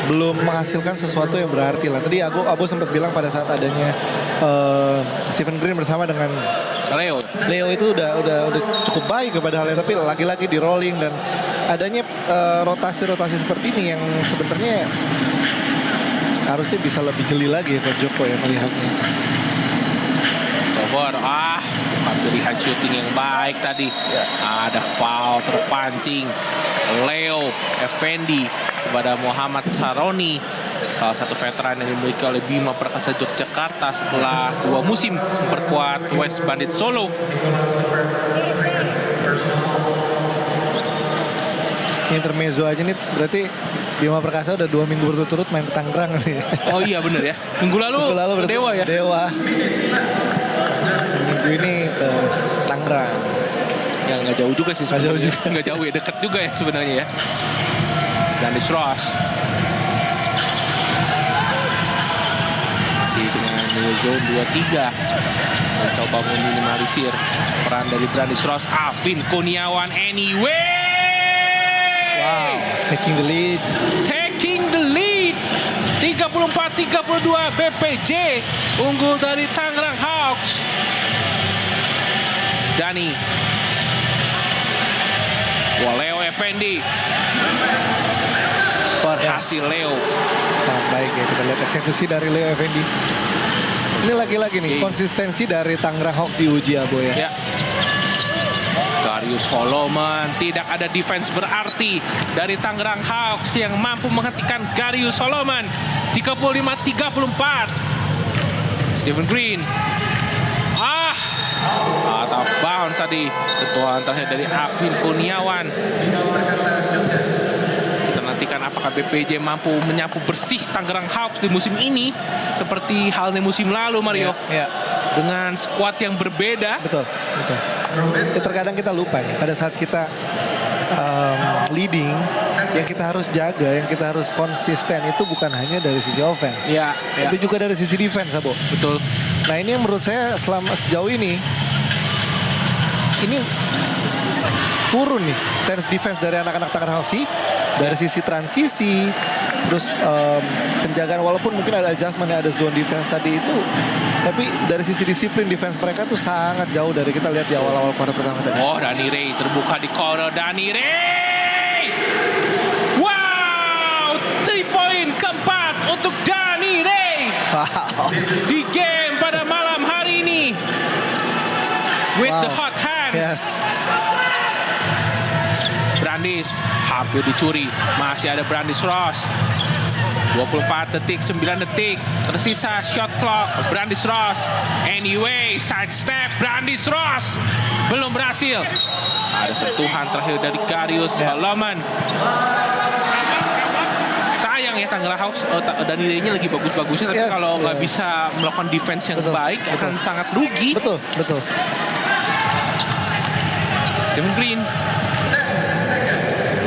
belum menghasilkan sesuatu yang berarti lah. Tadi Abu sempat bilang pada saat adanya Stephen Green bersama dengan Leo itu udah cukup baik kepada halnya, tapi lagi-lagi di rolling dan adanya rotasi-rotasi seperti ini yang sebenarnya harusnya bisa lebih jeli lagi ya Coach Joko ya melihatnya. Bor. Bukan pilihan shooting yang baik tadi. Ada foul terpancing Leo Effendi kepada Muhammad Saroni, salah satu veteran yang dimiliki oleh Bima Perkasa Yogyakarta setelah 2 musim memperkuat West Bandit Solo. Intermezzo aja nih, berarti Bima Perkasa udah 2 minggu berturut-turut main ke Tangerang nih. Oh iya bener ya. Minggu lalu ke Dewa ya. Dewa. Minggu ini ke Tangerang. Ya nggak jauh juga sih sebenarnya. Nggak jauh juga. Nggak jauh ya, deket juga ya sebenarnya ya. Brandis Ross masih dengan neo zone 2-3, mencoba meminimalisir peran dari Brandis Ross. Afin Kurniawan anyway. Wow, taking the lead. Taking the lead. 34-32 BPJ unggul dari Tangerang Hawks. Dani. Leo Effendi. Berhasil Leo. Sangat baik ya, kita lihat eksekusi dari Leo Effendi. Ini lagi-lagi nih, konsistensi dari Tangerang Hawks diuji ya, Boy ya. Garius Holoman, tidak ada defense berarti dari Tangerang Hawks yang mampu menghentikan Garius Holoman. 35-34. Stephen Green. Out of bounds tadi. Sentuhan terakhir dari Afin Kurniawan. Kita nantikan apakah BPJ mampu menyapu bersih Tangerang Hawks di musim ini seperti halnya musim lalu, Mario. Ya. Dengan skuad yang berbeda. Betul. Ya, terkadang kita lupa nih, pada saat kita leading, yang kita harus jaga, yang kita harus konsisten itu bukan hanya dari sisi offense, tapi juga dari sisi defense, Abo. Betul. Nah, ini yang menurut saya sejauh ini turun nih tense defense dari anak-anak Tangerang Hawks dari sisi transisi, terus penjagaan, walaupun mungkin ada adjustment, ada zone defense tadi itu, tapi dari sisi disiplin defense mereka tuh sangat jauh dari kita lihat di awal-awal kuarter pertama tadi. Dani Ray terbuka di corner. Dani Ray. Wow, 3 point keempat untuk Dani Ray. Wow. Di game pada malam hari ini. With the hot hands. Yes. Brandis hampir dicuri. Masih ada Brandis Ross. 24 detik, 9 detik. Tersisa shot clock. Brandis Ross. Anyway, sidestep Brandis Ross. Belum berhasil. Ada sentuhan terakhir dari Garius Holoman. Sayang ya Tangerang Hawks, dan nilainya lagi bagus-bagusnya. Tapi kalau nggak bisa melakukan defense yang baik, akan sangat rugi. Betul. Stephen Green.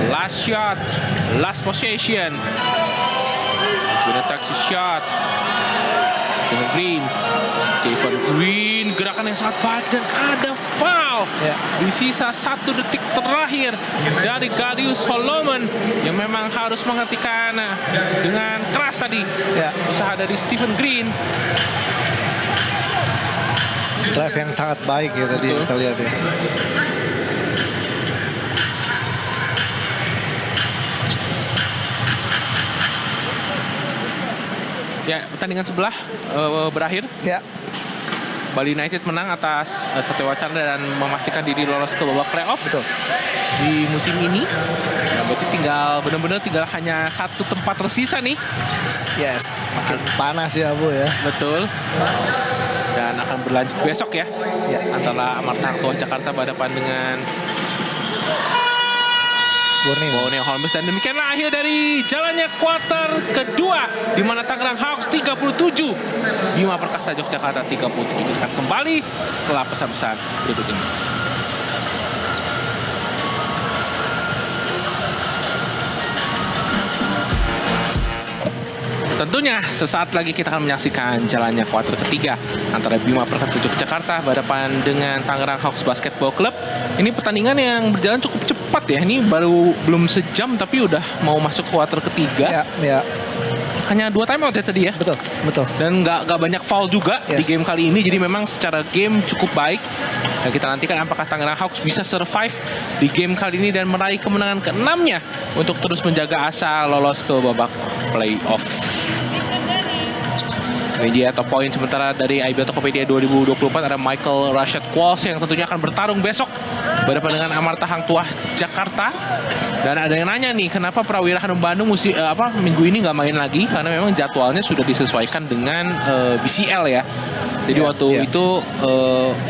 Last shot. Last possession. Sudah taxi shot. Stephen Green, gerakan yang sangat baik dan ada foul di sisa 1 detik terakhir dari Garius Holoman yang memang harus menghentikan dengan keras tadi usaha dari Stephen Green. Drive yang sangat baik ya tadi kita lihat ya. Ya, pertandingan sebelah berakhir. Ya. Bali United menang atas Satya Wacana dan memastikan diri lolos ke babak playoff. Betul. Di musim ini. Nah, berarti benar-benar tinggal hanya 1 tempat tersisa nih. Yes, makin panas ya, Bu ya. Betul. Dan akan berlanjut besok ya. Antara Amarta Hangtua Jakarta berhadapan dengan Borneo Hornets. Dan demikianlah akhir dari jalannya kuarter kedua, di mana Tangerang Hawks 37, Bima Perkasa Yogyakarta 37. Kita akan kembali setelah pesan-pesan berikut ini. Tentunya sesaat lagi kita akan menyaksikan jalannya kuarter ketiga antara Bima Perkasa Yogyakarta berhadapan dengan Tangerang Hawks Basketball Club. Ini pertandingan yang berjalan cukup cepat ya. Ini baru belum sejam tapi udah mau masuk kuarter ketiga. Ya. Hanya 2 timeout ya tadi ya. Betul. Dan nggak banyak foul juga di game kali ini. Jadi memang secara game cukup baik. Dan kita nantikan apakah Tangerang Hawks bisa survive di game kali ini dan meraih kemenangan ke-6-nya untuk terus menjaga asa lolos ke babak playoff. Ini dia top point sementara dari IBL Tokopedia 2024 ada Michael Rashad Qualls yang tentunya akan bertarung besok berhadapan dengan Amarta Hang Tuah Jakarta. Dan ada yang nanya nih, kenapa Prawira Hanum Bandung minggu ini nggak main lagi? Karena memang jadwalnya sudah disesuaikan dengan BCL ya. Jadi waktu itu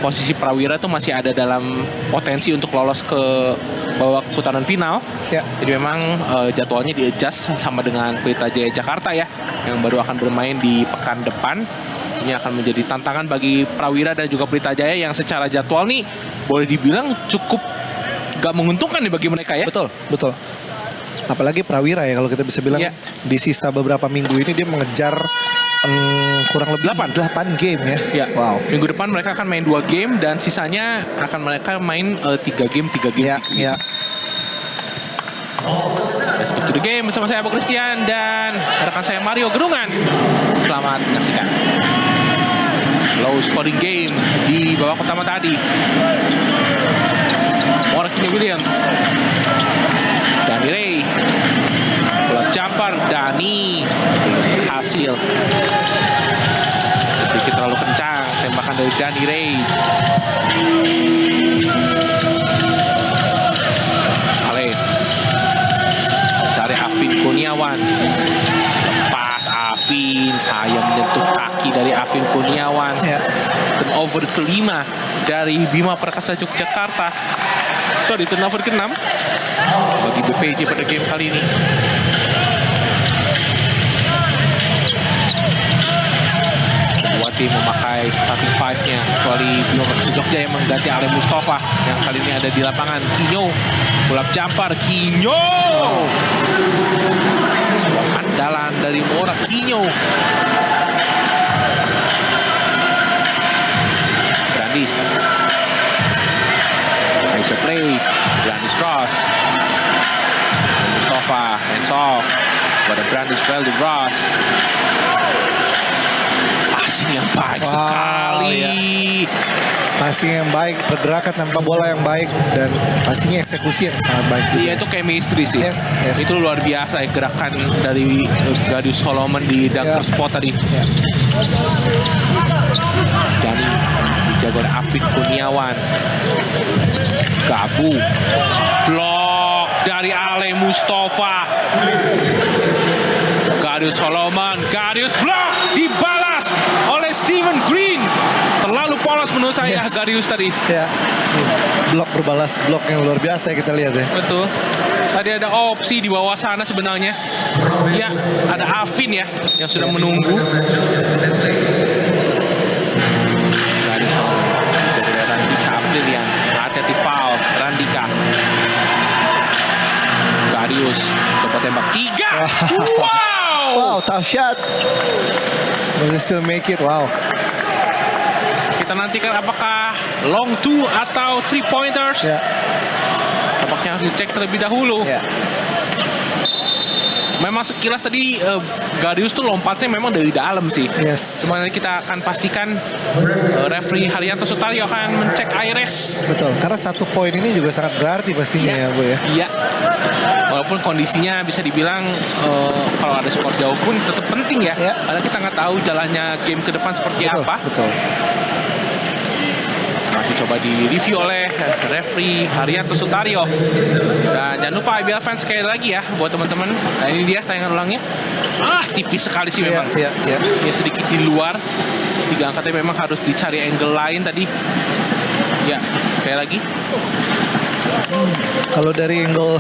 posisi Prawira tuh masih ada dalam potensi untuk lolos ke babak putaran final. Jadi memang jadwalnya di-adjust sama dengan Pelita Jaya Jakarta ya, yang baru akan bermain di pekan depan. Ini akan menjadi tantangan bagi Prawira dan juga Pelita Jaya yang secara jadwal nih boleh dibilang cukup gak menguntungkan nih bagi mereka ya. Betul. Apalagi Prawira ya, kalau kita bisa bilang di sisa beberapa minggu ini dia mengejar kurang lebih 8 game ya. Wow. Minggu depan mereka akan main 2 game dan sisanya akan mereka main 3 game. Ya. Let's back to the game bersama saya Abu Christian dan rekan saya Mario Gerungan. Selamat menyaksikan low scoring game di babak pertama tadi. Morkinyo Williams, Dani Ray, pull up jumper, Dani berhasil. Sedikit terlalu kencang tembakan dari Dani Ray. Cari Afin Kurniawan, lepas Afin, saya menyentuh kaki dari Afin Kurniawan. Turnover kelima dari Bima Perkasa Yogyakarta. Turnover ke-6 bagi BPJ pada game kali ini. Dua tim memakai starting 5-nya kecuali Bima Perkasa Jogja yang mengganti Ale Mustafa yang kali ini ada di lapangan. Kinyo, pull up jumper, Kinyo. Sebuah andalan dari Mora Kinyo. Brandis, nice play, Brandis Ross, Mustafa, hands off, pada Brandis Veldy Ross. Passing yang baik sekali. Passing yang baik, pergerakan tanpa bola yang baik, dan pastinya eksekusi yang sangat baik. Iya, itu chemistry sih. Yes. Itu luar biasa ya gerakan dari Gadius Solomon di dunker spot tadi. Dani dijaga oleh Afin Kurniawan. Gabu, blok dari Ale Mustafa. Gadius Solomon, Gadius blok dibalas oleh Steven Green. Terlalu polos menurut saya Gadius tadi. Blok berbalas blok yang luar biasa kita lihat ya. Betul. Tadi ada opsi di bawah sana sebenarnya. Ya, ada Afin ya yang sudah menunggu. Gadius Solomon jadi Randika Aprilian. Hati-hati foul Randika. Gadius coba tembak 3. Wow, tough shot. But they still make it. Wow. Kita nantikan apakah long 2 atau 3 pointers. Tampaknya harus dicek terlebih dahulu. Memang sekilas tadi Gadius tuh lompatnya memang dari dalam sih. Cuma kita akan pastikan referee Haryanto Sutario akan mencek IRS. Betul, karena 1 poin ini juga sangat berarti pastinya ya Bu ya. Iya. Walaupun kondisinya bisa dibilang kalau ada skor jauh pun tetap penting ya. Karena kita nggak tahu jalannya game ke depan seperti apa. Betul. Masih coba di-review oleh referee Haryanto Sutario. Dan jangan lupa IBL fans sekali lagi ya buat teman-teman. Nah ini dia tayangan ulangnya. Tipis sekali sih memang. Ya sedikit di luar. 3 angkatnya memang harus dicari angle lain tadi. Ya, sekali lagi. Kalau dari angle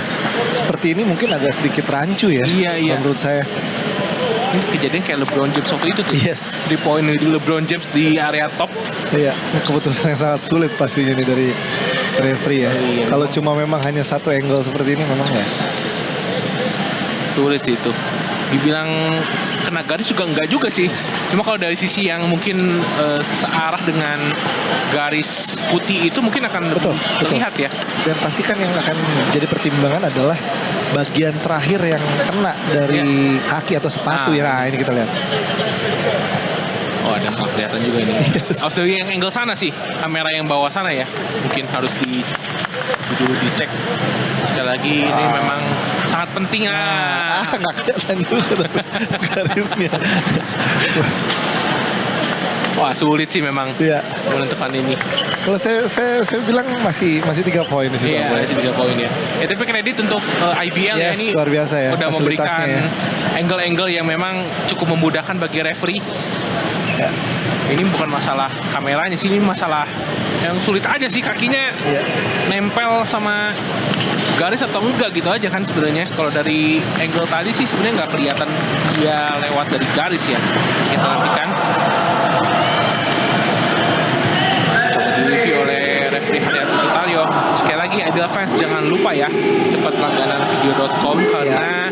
seperti ini mungkin agak sedikit rancu ya. Iya. Menurut saya. Ini kejadian kayak LeBron James waktu itu tuh. 3 point itu LeBron James di area top. Iya, keputusan yang sangat sulit pastinya nih dari referee ya. Kalau cuma memang hanya 1 angle seperti ini memang ya. Sulit sih itu. Dibilang kena garis juga enggak juga sih. Cuma kalau dari sisi yang mungkin searah dengan garis putih itu mungkin akan terlihat ya. Dan pastikan yang akan jadi pertimbangan adalah bagian terakhir yang kena dari kaki atau sepatu ya. Nah ini kita lihat. Oh ada kelihatan juga ini. Harus dari yang angle sana sih. Kamera yang bawah sana ya. Mungkin harus dicek. Sekali lagi ini memang sangat penting. Nggak kelihatan juga garisnya. Wah, sulit sih memang Iya. menentukan ini. Kalau saya bilang masih 3 poin di situ. Iya, masih 3 poin ya. Tapi kredit untuk IBL ya, Yes, ini luar biasa ya, udah memberikan fasilitasnya angle-angle yang memang cukup memudahkan bagi referee. Ya. Ini bukan masalah kameranya sih, ini masalah yang sulit aja sih, kakinya Iya. nempel sama garis atau enggak gitu aja kan sebenarnya. Kalau dari angle tadi sih sebenarnya nggak kelihatan dia lewat dari garis ya. Kita nantikan. Masih coba direview oleh referee Haryanto Sutaryo. Sekali lagi IBL fans jangan lupa ya, cepat langganan video.com karena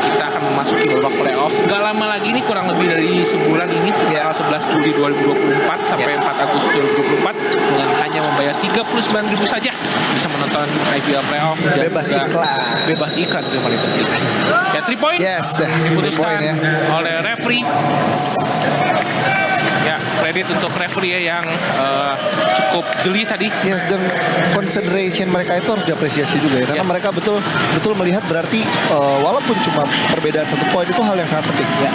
kita akan memasuki babak playoff. Gak lama lagi nih, kurang lebih dari sebulan ini, tanggal 11 Juli 2024 sampai 4 Agustus 2024, dengan hanya membayar 39.000 saja bisa menonton IBL playoff dan Bebas juga iklan. Bebas iklan itu yang paling penting. Ya 3 point Yes, 3 diputuskan point ya. oleh referee. Ya, kredit untuk referee yang cukup jeli tadi. Yes, dan consideration mereka itu harus diapresiasi juga ya, karena mereka betul melihat berarti walaupun cuma perbedaan 1 poin itu hal yang sangat penting. Ya.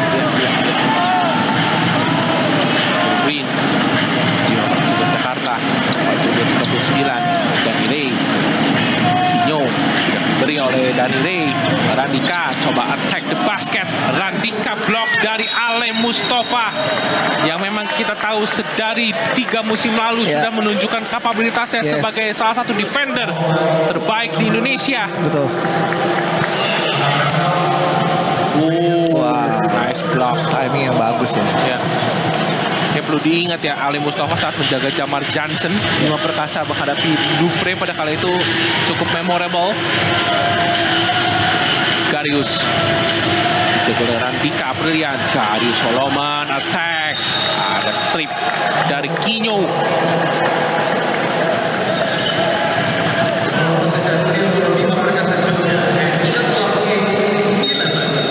Green di Persija Jakarta 39 Dani Ray. Kinyo tidak diberi oleh Dani Ray. Randika coba attack the basket. Randika block dari Ale Mustafa yang memang kita tahu dari 3 musim lalu sudah menunjukkan kapabilitasnya sebagai salah satu defender terbaik di Indonesia. Betul. Nice block. Timing yang bagus ya. Ya. Ya, perlu diingat ya, Ali Mustafa saat menjaga Jamar Johnson Bima Perkasa menghadapi Dufre pada kali itu cukup memorable. Garius dijaga oleh Randika Aprilian. Garius Solomon attack. Ada strip dari Kinyo.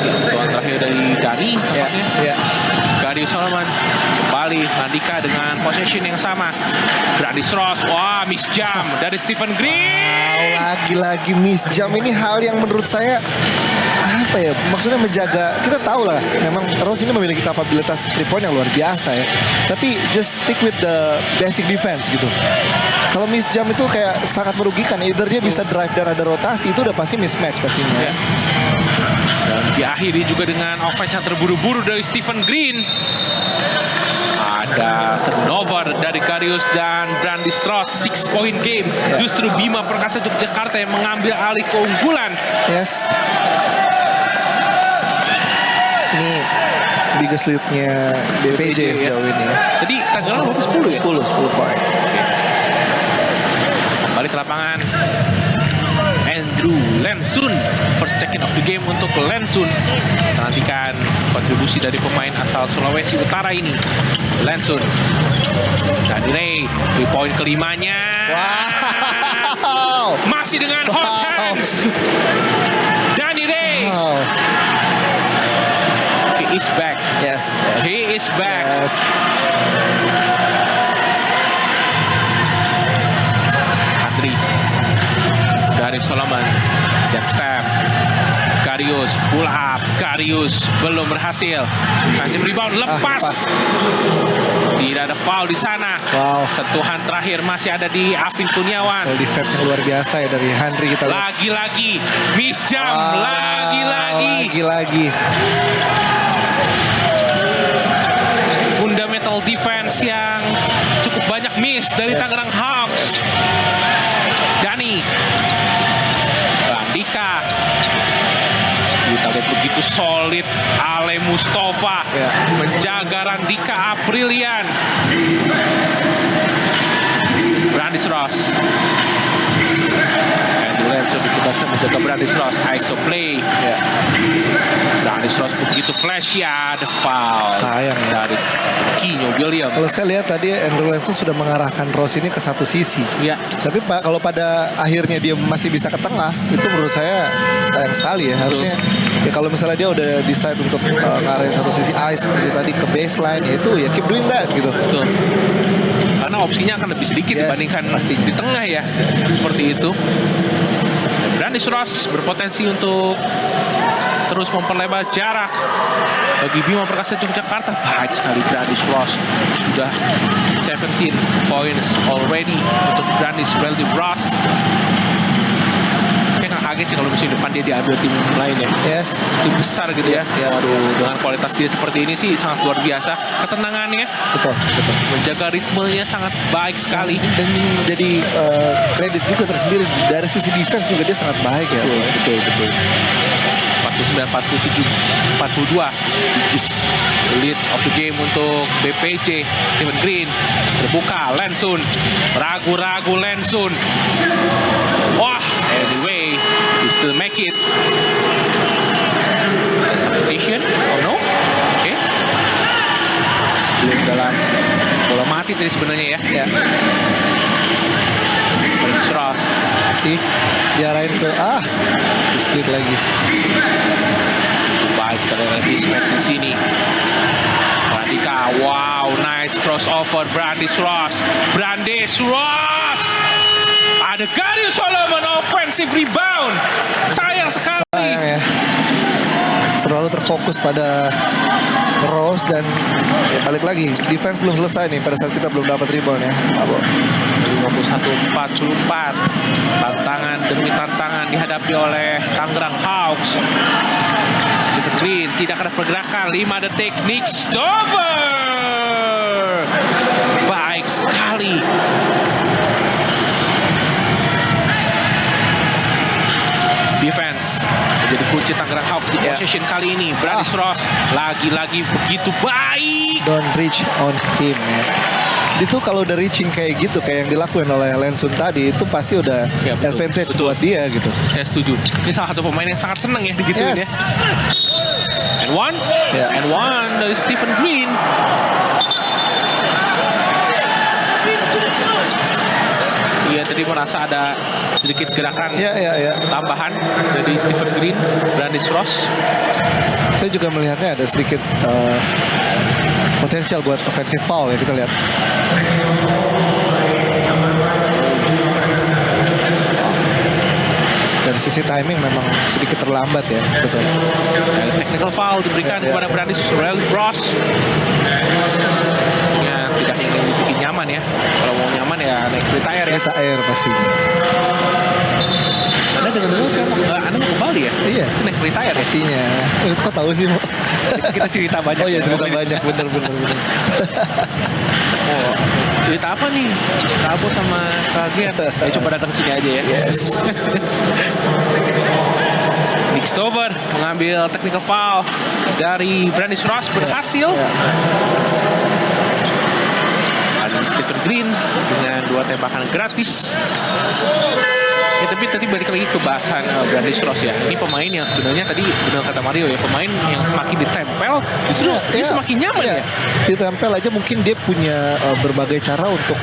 Sentuhan terakhir dari Dani tampaknya. Garius Solomon kembali. Randika dengan possession yang sama. Brandis Ross, wah miss jam dari Stephen Green. Lagi-lagi miss jam, ini hal yang menurut saya apa ya, maksudnya menjaga, kita tahu lah memang Rose ini memiliki kapabilitas 3 point yang luar biasa ya, tapi just stick with the basic defense gitu. Kalau miss jam itu kayak sangat merugikan, either dia bisa drive dan ada rotasi, itu udah pasti mismatch pastinya. Ya. Dan diakhiri juga dengan offense yang terburu-buru dari Stephen Green. Ada turnover dari Garius dan Brandis Ross, 6 point game. Justru Bima Perkasa Yogyakarta yang mengambil alih keunggulan. Yes. Ini biggest lead-nya BPJ sejauh ini ya. Jadi Tangerang berapa? 10 ya? 10 poin. Balik ke lapangan. Andrew Lensun, first check-in of the game untuk Lensun. Kita nantikan kontribusi dari pemain asal Sulawesi Utara ini. Lensun. Dani Ray, 3 point kelimanya. Wow. Masih dengan hot hands. Dani Ray. Wow. He is back. Yes. He is back. Yes. Andri. Garius Solomon. Jab step. Garius pull up. Garius belum berhasil. Defensive rebound lepas. Tidak ada foul di sana. Wow. Sentuhan terakhir masih ada di Afin Kurniawan. Self defense yang luar biasa ya dari Henry kita lihat. Lagi-lagi miss jam. Lagi-lagi. Fundamental defense yang cukup banyak miss dari Tangerang Hawks. Dani. Randika. Kita lihat begitu solid Ale Mustafa menjaga Randika Aprilian. Brandis Ross. Andrew Lensun ditugaskan menjaga Brandis Ross. ISO play. Brandis Ross begitu flash ya, ada foul. Sayang ya. Dari Kinyo William. Kalau saya lihat tadi Andrew Lensun sudah mengarahkan Rose ini ke satu sisi. Ya. Tapi kalau pada akhirnya dia masih bisa ke tengah, itu menurut saya sayang sekali ya. Harusnya ya kalau misalnya dia udah decide untuk ngarahin satu sisi ice seperti tadi ke baseline, ya itu ya keep doing that gitu. Betul. Karena opsinya akan lebih sedikit dibandingkan pastinya. di tengah ya. Seperti itu. Brandis Ross berpotensi untuk terus memperlebar jarak bagi Bima Perkasa Yogyakarta. Baik sekali Brandis Ross. Sudah 17 points already untuk Brandis Relative Ross. Saya nggak kaget sih kalau musim depan dia diambil tim lain ya. Yes. Tim besar gitu ya. Waduh, dengan kualitas dia seperti ini sih sangat luar biasa. Ketenangannya, Betul. menjaga ritmenya sangat baik sekali. Dan menjadi kredit juga tersendiri dari sisi defense juga dia sangat baik ya. Betul. 49, 47, 42. This lead of the game untuk BPJ. Stephen Green terbuka, Lensun ragu-ragu Lensun. Wah, anyway, he still make it. Ada substitution? Oh no? Oke. Belum dalam bola mati tadi sebenarnya ya. Ya. Brandis Ross. Sih diarahin ke di split lagi. Baik, kita lihat mismatch di sini. Pradika, wow, nice crossover Brandis Ross. Ada Gary Solomon offensive rebound. Sayang sekali. Sayang ya. Terlalu terfokus pada Rose dan balik lagi defense belum selesai nih pada saat kita belum dapat rebound ya. 51-44. Tantangan demi tantangan dihadapi oleh Tangerang Hawks. Stephen Green tidak ada pergerakan. 5 detik. Nick Stover. Baik sekali. Defense menjadi kunci Tangerang Hawks di possession kali ini. Brandis Ross lagi-lagi begitu baik. Don't reach on him ya. Itu kalau udah reaching kayak gitu kayak yang dilakuin oleh Lensun tadi itu pasti udah advantage buat dia gitu. Saya setuju. Ini salah satu pemain yang sangat senang ya digituin ya. And one dari Stephen Green. Iya tadi merasa ada sedikit gerakan tambahan dari Stephen Green, Brandis Ross. Saya juga melihatnya ada sedikit potensial buat offensive foul ya, kita lihat. Dari sisi timing memang sedikit terlambat ya, betul. Technical foul diberikan kepada Brandis Ross. Ya, tidak ingin dibikin nyaman ya. Kalau mau nyaman ya naik retire ya. Retire pastinya. Anda dengar-dengar saya Anda mau ke Bali ya? Iya. Saya naik retire pastinya. Kok tahu sih, Mo? Kita cerita banyak. Oh iya, cerita banyak, bener. Oh, cerita apa nih? Kabur sama Kagian. Ya coba datang sini aja ya. Yes. Nick Stover mengambil technical foul dari Brandis Ross, berhasil. Ada Stephen Green dengan 2 tembakan gratis. Ya, tapi tadi balik lagi ke bahasan Brandis Ross ya. Ini pemain yang sebenarnya tadi benar kata Mario ya, pemain yang semakin ditempel justru dia semakin nyaman ya. Ditempel aja mungkin dia punya berbagai cara untuk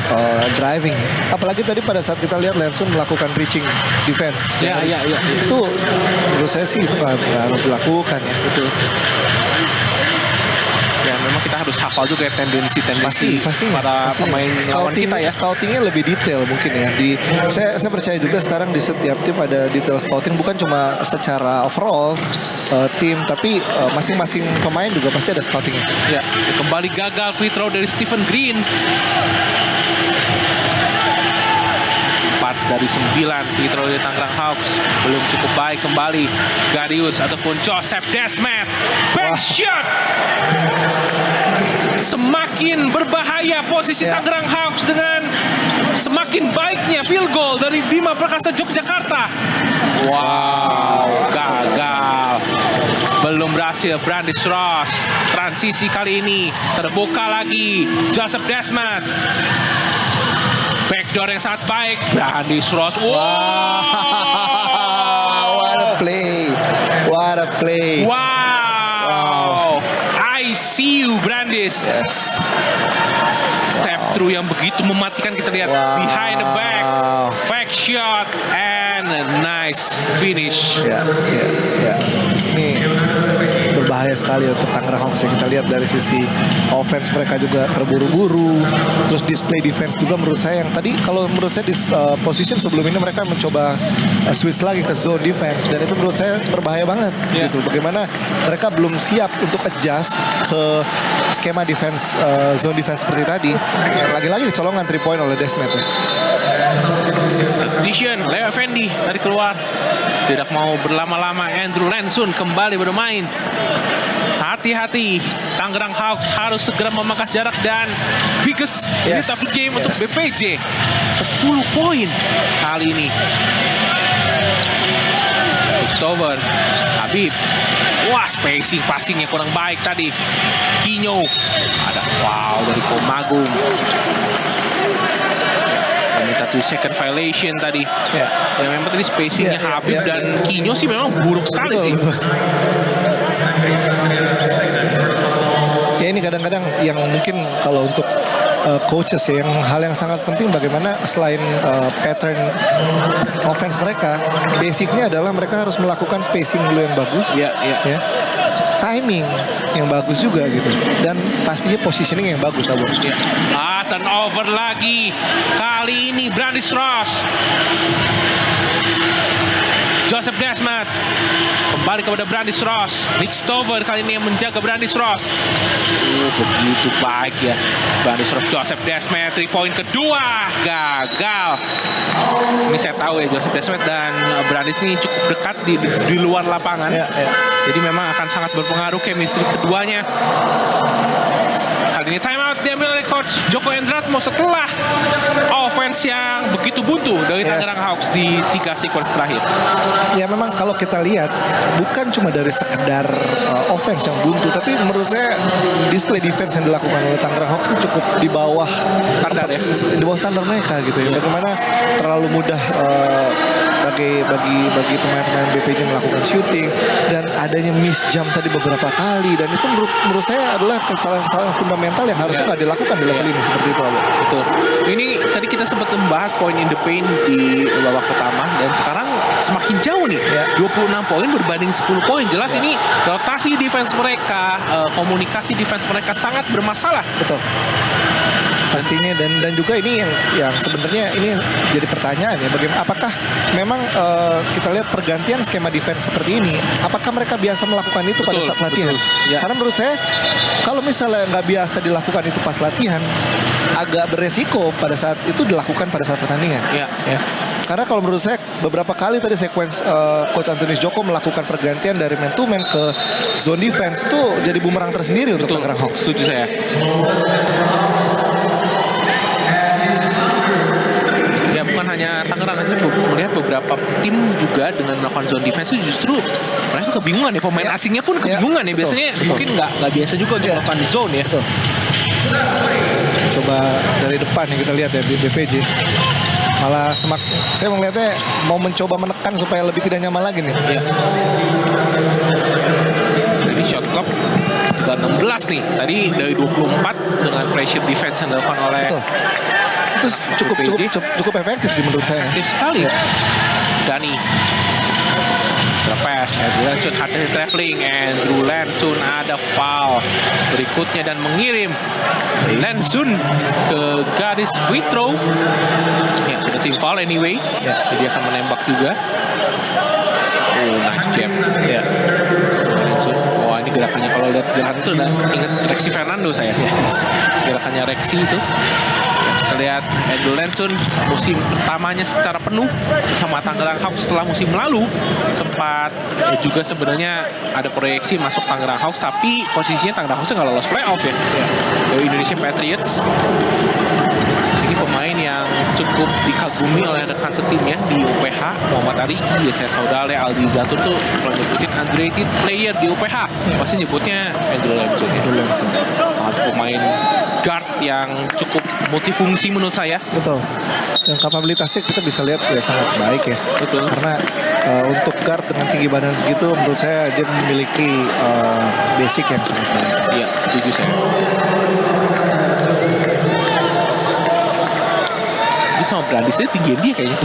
driving. Apalagi tadi pada saat kita lihat Lensun melakukan reaching defense. Iya. Itu menurut saya sih itu nggak harus dilakukan ya. Betul. Ya memang kita harus hafal juga ya tendensi para pemain lawan kita ya. Scoutingnya lebih detail mungkin ya. Saya percaya juga sekarang di setiap tim ada detail scouting, bukan cuma secara overall tim, tapi masing-masing pemain juga pasti ada scoutingnya. Ya, kembali gagal free throw dari Stephen Green. 4 dari 9 free throw dari Tangerang Hawks belum cukup baik. Kembali Garius ataupun Joseph Desmet, back shot. Semakin berbahaya posisi Tangerang Hawks dengan semakin baiknya field goal dari Bima Perkasa Yogyakarta. Wow, gagal. Belum berhasil Brandis Ross. Transisi kali ini terbuka lagi Joseph Desmet. Backdoor yang sangat baik Brandis Ross. Wow, what a play. Wow. I see you Brandis. Yes. Step through yang begitu mematikan, kita lihat behind the back, fake shot and a nice finish. Ya. Ini berbahaya berbahaya sekali untuk Tangerang Hawks. Kita lihat dari sisi offense mereka juga terburu-buru, terus display defense juga menurut saya yang tadi kalau menurut saya di position sebelum ini mereka mencoba switch lagi ke zone defense dan itu menurut saya berbahaya banget gitu. Bagaimana mereka belum siap untuk adjust ke skema defense zone defense seperti tadi. Lagi-lagi kecolongan 3 point oleh Desmet ya. Substitution, Leo Effendi tadi keluar. Tidak mau berlama-lama, Andrew Lansun kembali bermain. Hati-hati, Tangerang Hawks harus segera memangkas jarak dan biggest lead of the game untuk BPJ. 10 poin kali ini. Stover, Habib. Wah, spacing passingnya kurang baik tadi. Kinyo, ada foul dari Komagung. Minta 3 second violation tadi. Ya memang tadi spacingnya Habib dan Kinyo sih memang buruk sekali sih. Ya ini kadang-kadang yang mungkin kalau untuk coaches ya, yang hal yang sangat penting bagaimana selain pattern offense mereka, basicnya adalah mereka harus melakukan spacing dulu yang bagus. Ya. Timing yang bagus juga gitu. Dan pastinya positioning yang bagus, Abu. Turnover lagi. Kali ini Brandis Ross. Joseph Desmet kembali kepada Brandis Ross. Nick Stover kali ini yang menjaga Brandis Ross. Begitu baik ya Brandis Ross. Joseph Desmet 3 point kedua gagal. Ini saya tahu ya Joseph Desmet dan Brandis ini cukup dekat di luar lapangan. Jadi memang akan sangat berpengaruh chemistry keduanya. Kali ini time out diambil oleh coach Joko Endratmo setelah offense yang begitu buntu dari Tangerang Hawks di 3 sequence terakhir. Ya memang kalau kita lihat bukan cuma dari sekedar offense yang buntu, tapi menurut saya display defense yang dilakukan oleh Tangerang Hawks itu cukup di bawah standar ya. Di bawah standar mereka gitu ya. Bagaimana terlalu mudah bagi pemain-pemain BPJ melakukan shooting dan adanya miss jump tadi beberapa kali dan itu menurut saya adalah kesalahan fundamental yang harusnya nggak dilakukan di level ini seperti itu. Betul. Ini tadi kita sempat membahas point in the paint di babak pertama dan sekarang semakin jauh nih. 26 poin berbanding 10 poin. Jelas ini rotasi defense mereka, komunikasi defense mereka sangat bermasalah. Betul. Pastinya dan juga ini yang sebenarnya ini jadi pertanyaan ya, bagaimana apakah memang kita lihat pergantian skema defense seperti ini, apakah mereka biasa melakukan itu pada saat latihan? Karena menurut saya kalau misalnya nggak biasa dilakukan itu pas latihan, agak beresiko pada saat itu dilakukan pada saat pertandingan. Ya. Karena kalau menurut saya beberapa kali tadi sequence Coach Antonius Joko melakukan pergantian dari man to man ke zone defense itu jadi bumerang tersendiri untuk Tangerang Hawks. Setuju saya. Bukan hanya Tangerang, saya melihat beberapa tim juga dengan melakukan zone defense itu justru mereka kebingungan ya, pemain asingnya pun kebingungan ya, biasanya mungkin nggak biasa juga untuk melakukan zone ya. Coba dari depan yang kita lihat ya di BPJ malah saya melihatnya mau mencoba menekan supaya lebih tidak nyaman lagi nih. Jadi shot clock 16 nih, tadi dari 24 dengan pressure defense yang dilakukan oleh itu cukup efektif sih menurut saya. Efektif sekali. Dani pass, Andrew Lansun hati-hati traveling, Andrew Lansun ada foul berikutnya dan mengirim Lansun ke garis free throw. Ya sudah tim foul anyway. Jadi akan menembak juga. Nice jam. Lansun. Wah ini gerakannya, kalau lihat gerakan itu udah ingat Rexy Fernando saya. Gerakannya Rexy itu. Kita lihat Andrew Lansun musim pertamanya secara penuh bersama Tangerang Hawks setelah musim lalu sempat juga sebenarnya ada proyeksi masuk Tangerang Hawks, tapi posisinya Tangerang Hawks nggak lolos playoff ya. Dari Indonesia Patriots. Ini pemain yang cukup dikagumi oleh rekan setimnya di UPH, Muhammad Arigi, Yesaya Saudale, Aldi Zatur tuh kalau nyebutin underrated player di UPH pasti nyebutnya Andrew Lansun. Pemain guard yang cukup multifungsi menurut saya. Betul. Dan kapabilitasnya kita bisa lihat ya sangat baik ya. Betul. Karena untuk guard dengan tinggi badan segitu menurut saya dia memiliki basic yang sangat baik. Iya, setuju saya. Dia sama Brandis dia tinggian dia kayaknya.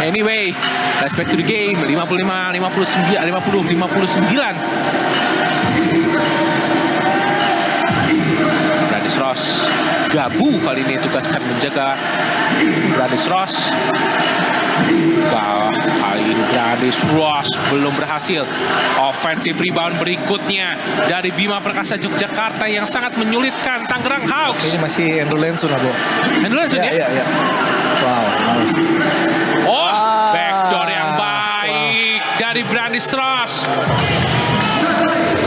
Anyway, let's back to the game. 50-59. Brandis Ross Gabu kali ini tugaskan menjaga Brandis Ross. Kali ini Brandis Ross belum berhasil. Offensive rebound berikutnya dari Bima Perkasa Yogyakarta yang sangat menyulitkan Tangerang Hawks. Ini masih Andrew Lensun, Abo. Andrew Lensun ya? Iya. Wow. Backdoor yang baik dari Brandis Ross.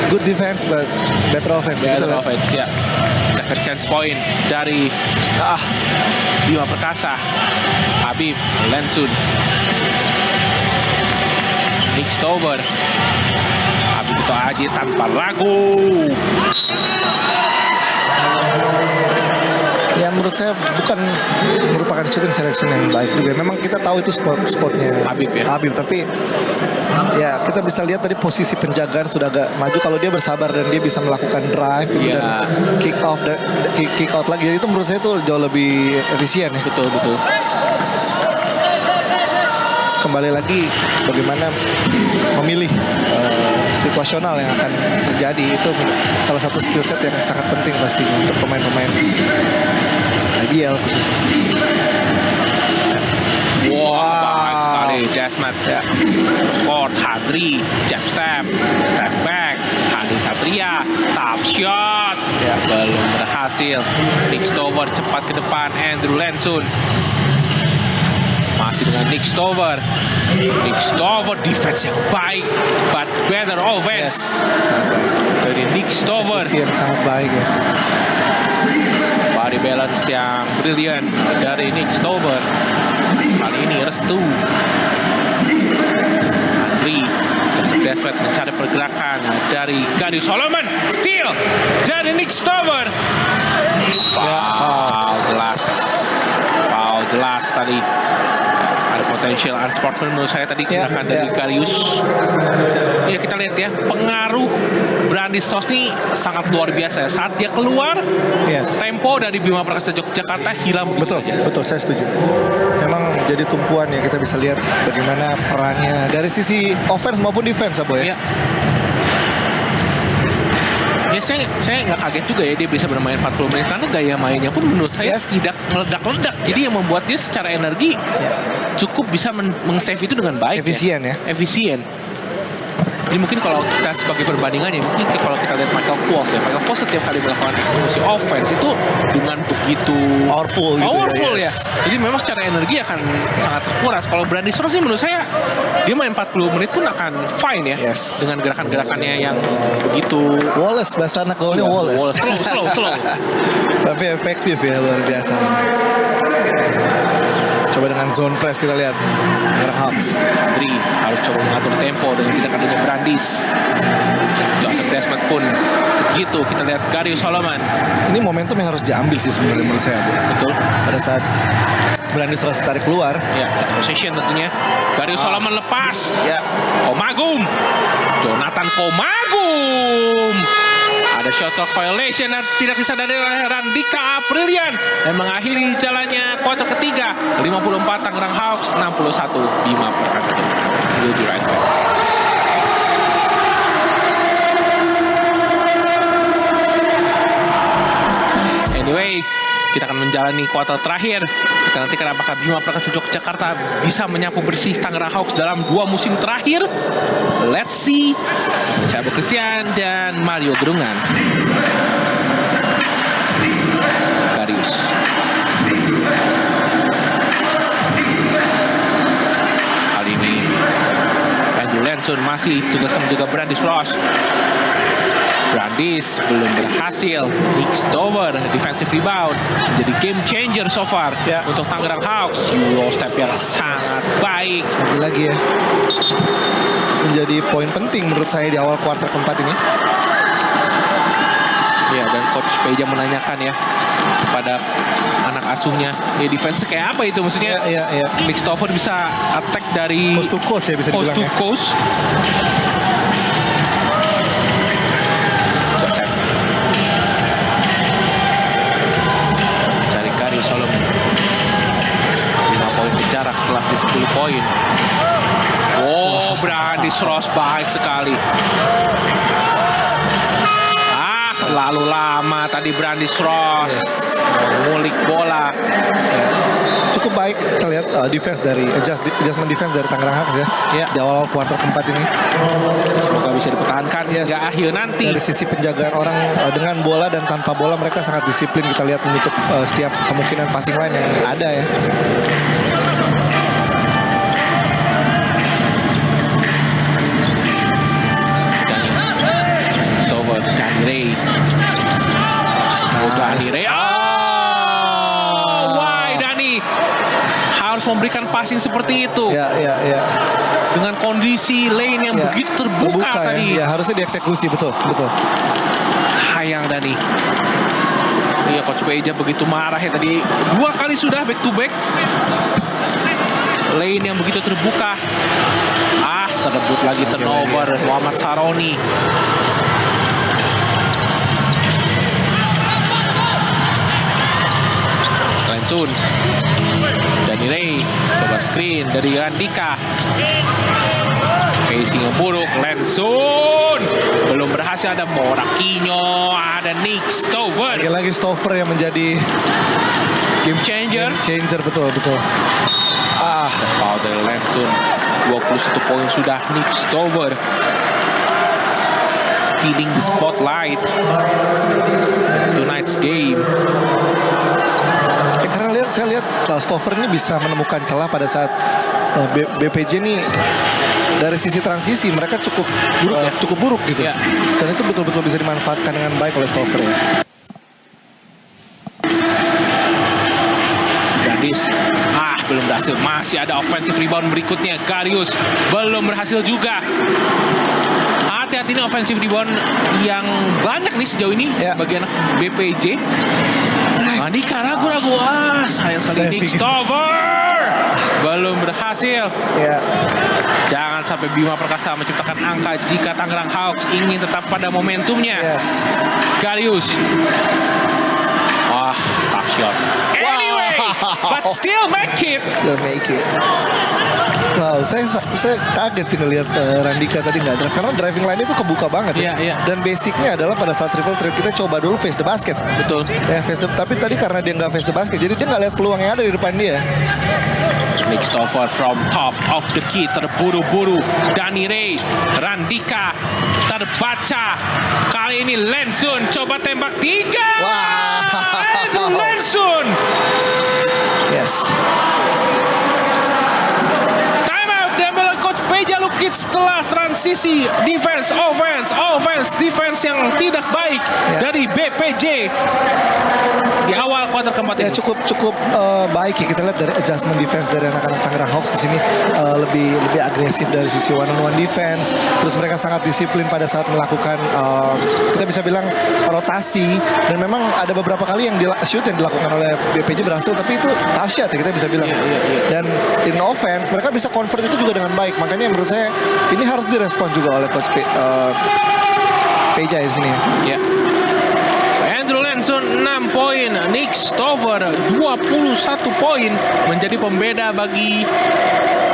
Good defense, but better offense. Better offense, ya. Second chance point dari Bima Perkasa. Habib Lensun. Nick Stover. Habib itu aja tanpa ragu. Ya menurut saya bukan merupakan shooting selection yang baik juga. Memang kita tahu itu spotnya Habib ya. Habib, tapi ya kita bisa lihat tadi posisi penjagaan sudah agak maju. Kalau dia bersabar dan dia bisa melakukan drive itu dan kick out lagi, jadi itu menurut saya itu jauh lebih efisien ya. Betul. Kembali lagi bagaimana memilih situasional yang akan terjadi, itu salah satu skill set yang sangat penting pastinya untuk pemain-pemain IBL khususnya. Baik sekali Desmat. Skor Hadri, jab step back. Hadri Satria, tough shot. Belum berhasil. Nick Stover cepat ke depan. Andrew Lensun. Masih dengan Nick Stover. Defense yang baik, but better offense. Dari Nick Stover. Eksekusi yang sangat baik ya. Body balance yang brilian dari Nick Stover. Kali ini restu. Andri Joseph Desmet mencari pergerakan dari Gadius Solomon. Steal dari Nick Stover. Foul jelas tadi. Ada potensial unsportsman menurut saya tadi gerakan dari Garius. Ya kita lihat ya, pengaruh Brandis Ross ini sangat luar biasa ya. Saat dia keluar, tempo dari Bima Perkasa Yogyakarta hilang. Betul, saya setuju. Memang jadi tumpuan ya, kita bisa lihat bagaimana perannya dari sisi offense maupun defense, Abo ya. Ya saya nggak kaget juga ya dia bisa bermain 40 menit karena gaya mainnya pun menurut saya tidak meledak-ledak. Jadi yang membuat dia secara energi cukup bisa meng-save itu dengan baik. Efisien ya. Efisien. Jadi mungkin kalau kita sebagai perbandingannya, mungkin kalau kita lihat Michael Kowals setiap kali melakukan eksekusi offense itu dengan begitu powerful ya. Jadi memang secara energi akan sangat terkuras. Kalau Brandis Ross sih menurut saya dia main 40 menit pun akan fine ya. Dengan gerakan-gerakannya yang begitu Wallace, bahasa anak gaulnya Wallace. Slow. Tapi efektif ya, luar biasa. Coba dengan zone press kita lihat Tangerang Hawks. Andri harus coba mengatur tempo dengan tidak adanya Brandis. Joseph Desmet pun begitu. Kita lihat Gadius Solomon. Ini momentum yang harus diambil sih sebenarnya menurut saya. Betul. Pada saat Brandis harus tarik keluar. Ya, possession tentunya. Gadius Solomon lepas. Komagum. Jonathan Komagum. Ada shot clock violation dan tidak disadari oleh Randika Aprilian dan mengakhiri jalannya kuarter ketiga. 54 Tangerang Hawks, 61 Bima Perkasa Yogyakarta. We'll be right back. Anyway, kita akan menjalani kuarter terakhir. Kita nantikan apakah Bima Perkasa Yogyakarta bisa menyapu bersih Tangerang Hawks dalam 2 musim terakhir. Let's see. Saya Christian dan Mario Gerungan. Garius. Kali ini Andrew Lensun masih tugas menjaga Brandis Ross. Brandis belum berhasil. Nick Stover defensive rebound menjadi game changer so far untuk Tangerang Hawks. Euro step yang sangat baik. Lagi-lagi ya, menjadi poin penting menurut saya di awal kuarter keempat ini. Ya, dan Coach Peja menanyakan ya kepada anak asuhnya, ya defense kayak apa itu maksudnya? Nick Stover bisa attack dari coast to coast ya, bisa dibilang ya. Coast. Cari Gadius Solomon. 5 poin berjarak setelah di 10 poin. Brandis Ross baik sekali. Terlalu lama tadi Brandis Ross mengulik bola. Cukup baik kita lihat defense dari adjustment defense dari Tangerang Hawks ya. Di awal kuarter keempat ini. Semoga bisa dipertahankan hingga akhir nanti. Dari sisi penjagaan orang dengan bola dan tanpa bola mereka sangat disiplin, kita lihat menutup setiap kemungkinan passing line yang ada ya. Danny Ray. Danny Ray. Why Danny harus memberikan passing seperti itu? Ya. Dengan kondisi lane yang begitu terbuka tadi. Ya, harusnya dieksekusi, betul. Sayang Danny. Iya, Coach Peja begitu marah ya tadi. 2 kali sudah back to back. Lane yang begitu terbuka. Terebut lagi turnover Muhammad Saroni. Lensun. Danny Ray coba screen dari Randika. Pacing yang buruk. Lensun belum berhasil. Ada Morakinho, ada Nick Stover. Lagi Stover yang menjadi game changer. Betul. Foul dari Lensun. 21 poin sudah Nick Stover. Stealing the spotlight tonight's game. Karena saya lihat Stover ini bisa menemukan celah pada saat BPJ ini dari sisi transisi mereka cukup buruk gitu. Dan itu betul-betul bisa dimanfaatkan dengan baik oleh Stover ya. Brandis belum berhasil. Masih ada offensive rebound berikutnya. Garius belum berhasil juga. Hati-hati nih offensive rebound yang banyak nih sejauh ini bagi anak BPJ. Andika ragu-ragu. Sayang sekali. Nick Stover belum berhasil. Jangan sampai Bima Perkasa menciptakan angka jika Tangerang Hawks ingin tetap pada momentumnya. Garius. Tough shot. Anyway, but still make it. Wow, saya kaget sih ngelihat Randika tadi nggak drive, karena driving line itu kebuka banget ya. Dan basicnya adalah pada saat triple threat kita coba dulu face the basket. Betul. Tapi tadi karena dia nggak face the basket, jadi dia nggak lihat peluang yang ada di depan dia. Nick Stover from top of the key, terburu-buru. Danny Ray, Randika terbaca. Kali ini Lensun coba tembak 3. Andrew Lensun. Time out diambil oleh Coach Peja Lukic setelah transisi defense, defense yang tidak baik dari BPJ di awal kuarter keempat ini. Cukup baik ya, kita lihat dari adjustment defense dari anak-anak Tangerang Hawks di sini lebih agresif dari sisi one-on-one defense. Terus mereka sangat disiplin pada saat melakukan kita bisa bilang rotasi, dan memang ada beberapa kali yang shoot yang dilakukan oleh BPJ berhasil, tapi itu tough shot ya kita bisa bilang. Dan in offense mereka bisa convert itu juga dengan baik. Makanya menurut saya ini harus direspon juga oleh Coach Peja di sini ya. Andrew Lensun 6 poin, Nick Stover 21 poin, menjadi pembeda bagi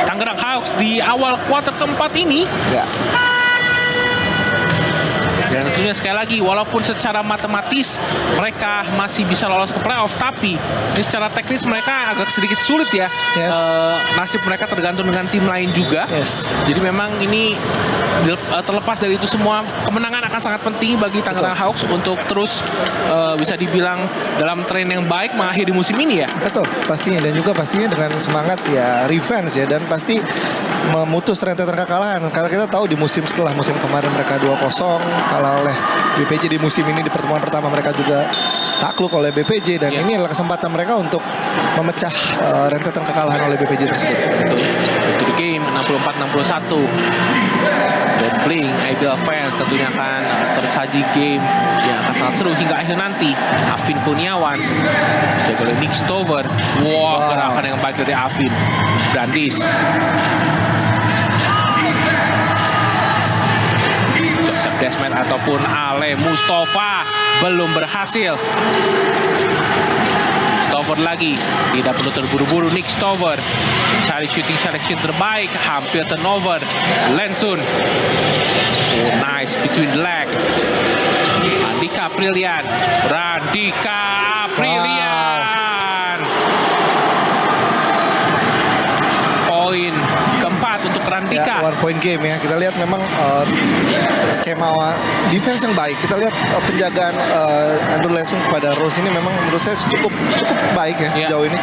Tangerang Hawks di awal kuarter keempat ini. Dan tentunya sekali lagi, walaupun secara matematis mereka masih bisa lolos ke playoff, tapi ini secara teknis mereka agak sedikit sulit ya. Nasib mereka tergantung dengan tim lain juga. Jadi memang ini terlepas dari itu semua, kemenangan akan sangat penting bagi Tangerang Hawks untuk terus bisa dibilang dalam tren yang baik mengakhiri musim ini ya. Betul, pastinya, dan juga pastinya dengan semangat ya revenge ya, dan pasti memutus rentetan kekalahan. Karena kita tahu di setelah musim kemarin mereka 2-0 kalah oleh BPJ, di musim ini di pertemuan pertama mereka juga takluk oleh BPJ, dan ini adalah kesempatan mereka untuk memecah rentetan kekalahan oleh BPJ tersebut. Betul. Itu di game 64-61. Dan Bling, IBL fans tentunya akan tersaji game yang akan sangat seru hingga akhir nanti. Afin Kurniawan jaga oleh Nick Stover. Gerakan yang baik dari Afin. Brandis. Joseph Desmet ataupun Ale Mustafa belum berhasil. Stover lagi. Tidak perlu terburu-buru. Nick Stover cari shooting selection terbaik. Hampir turnover. Lensun. Oh, nice between the leg. Randika Aprilian. Poin keempat untuk Randika. Ya, 1 point game ya. Kita lihat memang skema defense yang baik. Kita lihat penjagaan Andrew Lensun kepada Rose ini memang menurut saya cukup baik ya sejauh ini.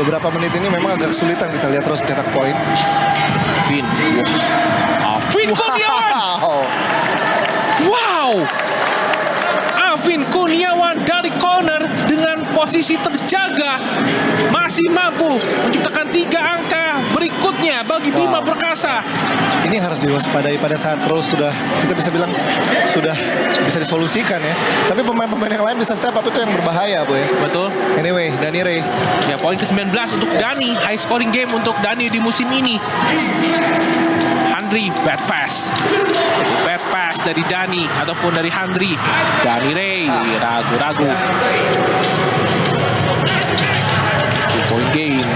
Beberapa menit ini memang agak kesulitan kita lihat Rose cetak poin. Vin Kurniawan. Wow. Alvin Kurniawan dari corner dengan posisi terjaga masih mampu menciptakan 3 angka berikutnya bagi Bima Perkasa. Ini harus diwaspadai pada saat Rose sudah, kita bisa bilang sudah bisa disolusikan ya. Tapi pemain-pemain yang lain bisa step up, itu yang berbahaya, Boy. Betul. Anyway, Danny Ray. Ya, poin ke-19 untuk Dani. High scoring game untuk Dani di musim ini. Handri, bad pass. Bad pass dari Dani ataupun dari Handri. Danny Ray ragu-ragu. 2 point gain.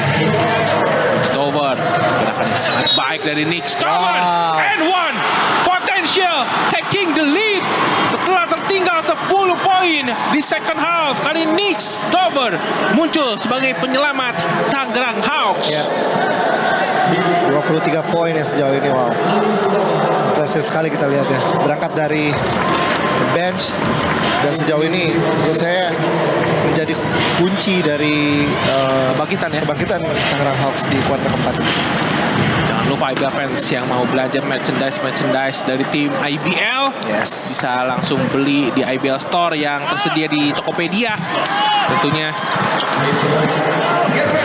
Stover, gerakan yang sangat baik dari Nick Stover. And one potential taking the lead setelah tertinggal 10 poin di second half. Kali Nick Stover muncul sebagai penyelamat Tangerang Hawks. 23 poin ya sejauh ini, wow. Impressive sekali kita lihat ya. Berangkat dari bench dan sejauh ini menurut saya menjadi kunci dari kebangkitan Tangerang Hawks di kuarter keempat ini. Jangan lupa IBL fans yang mau belanja merchandise dari tim IBL bisa langsung beli di IBL Store yang tersedia di Tokopedia tentunya.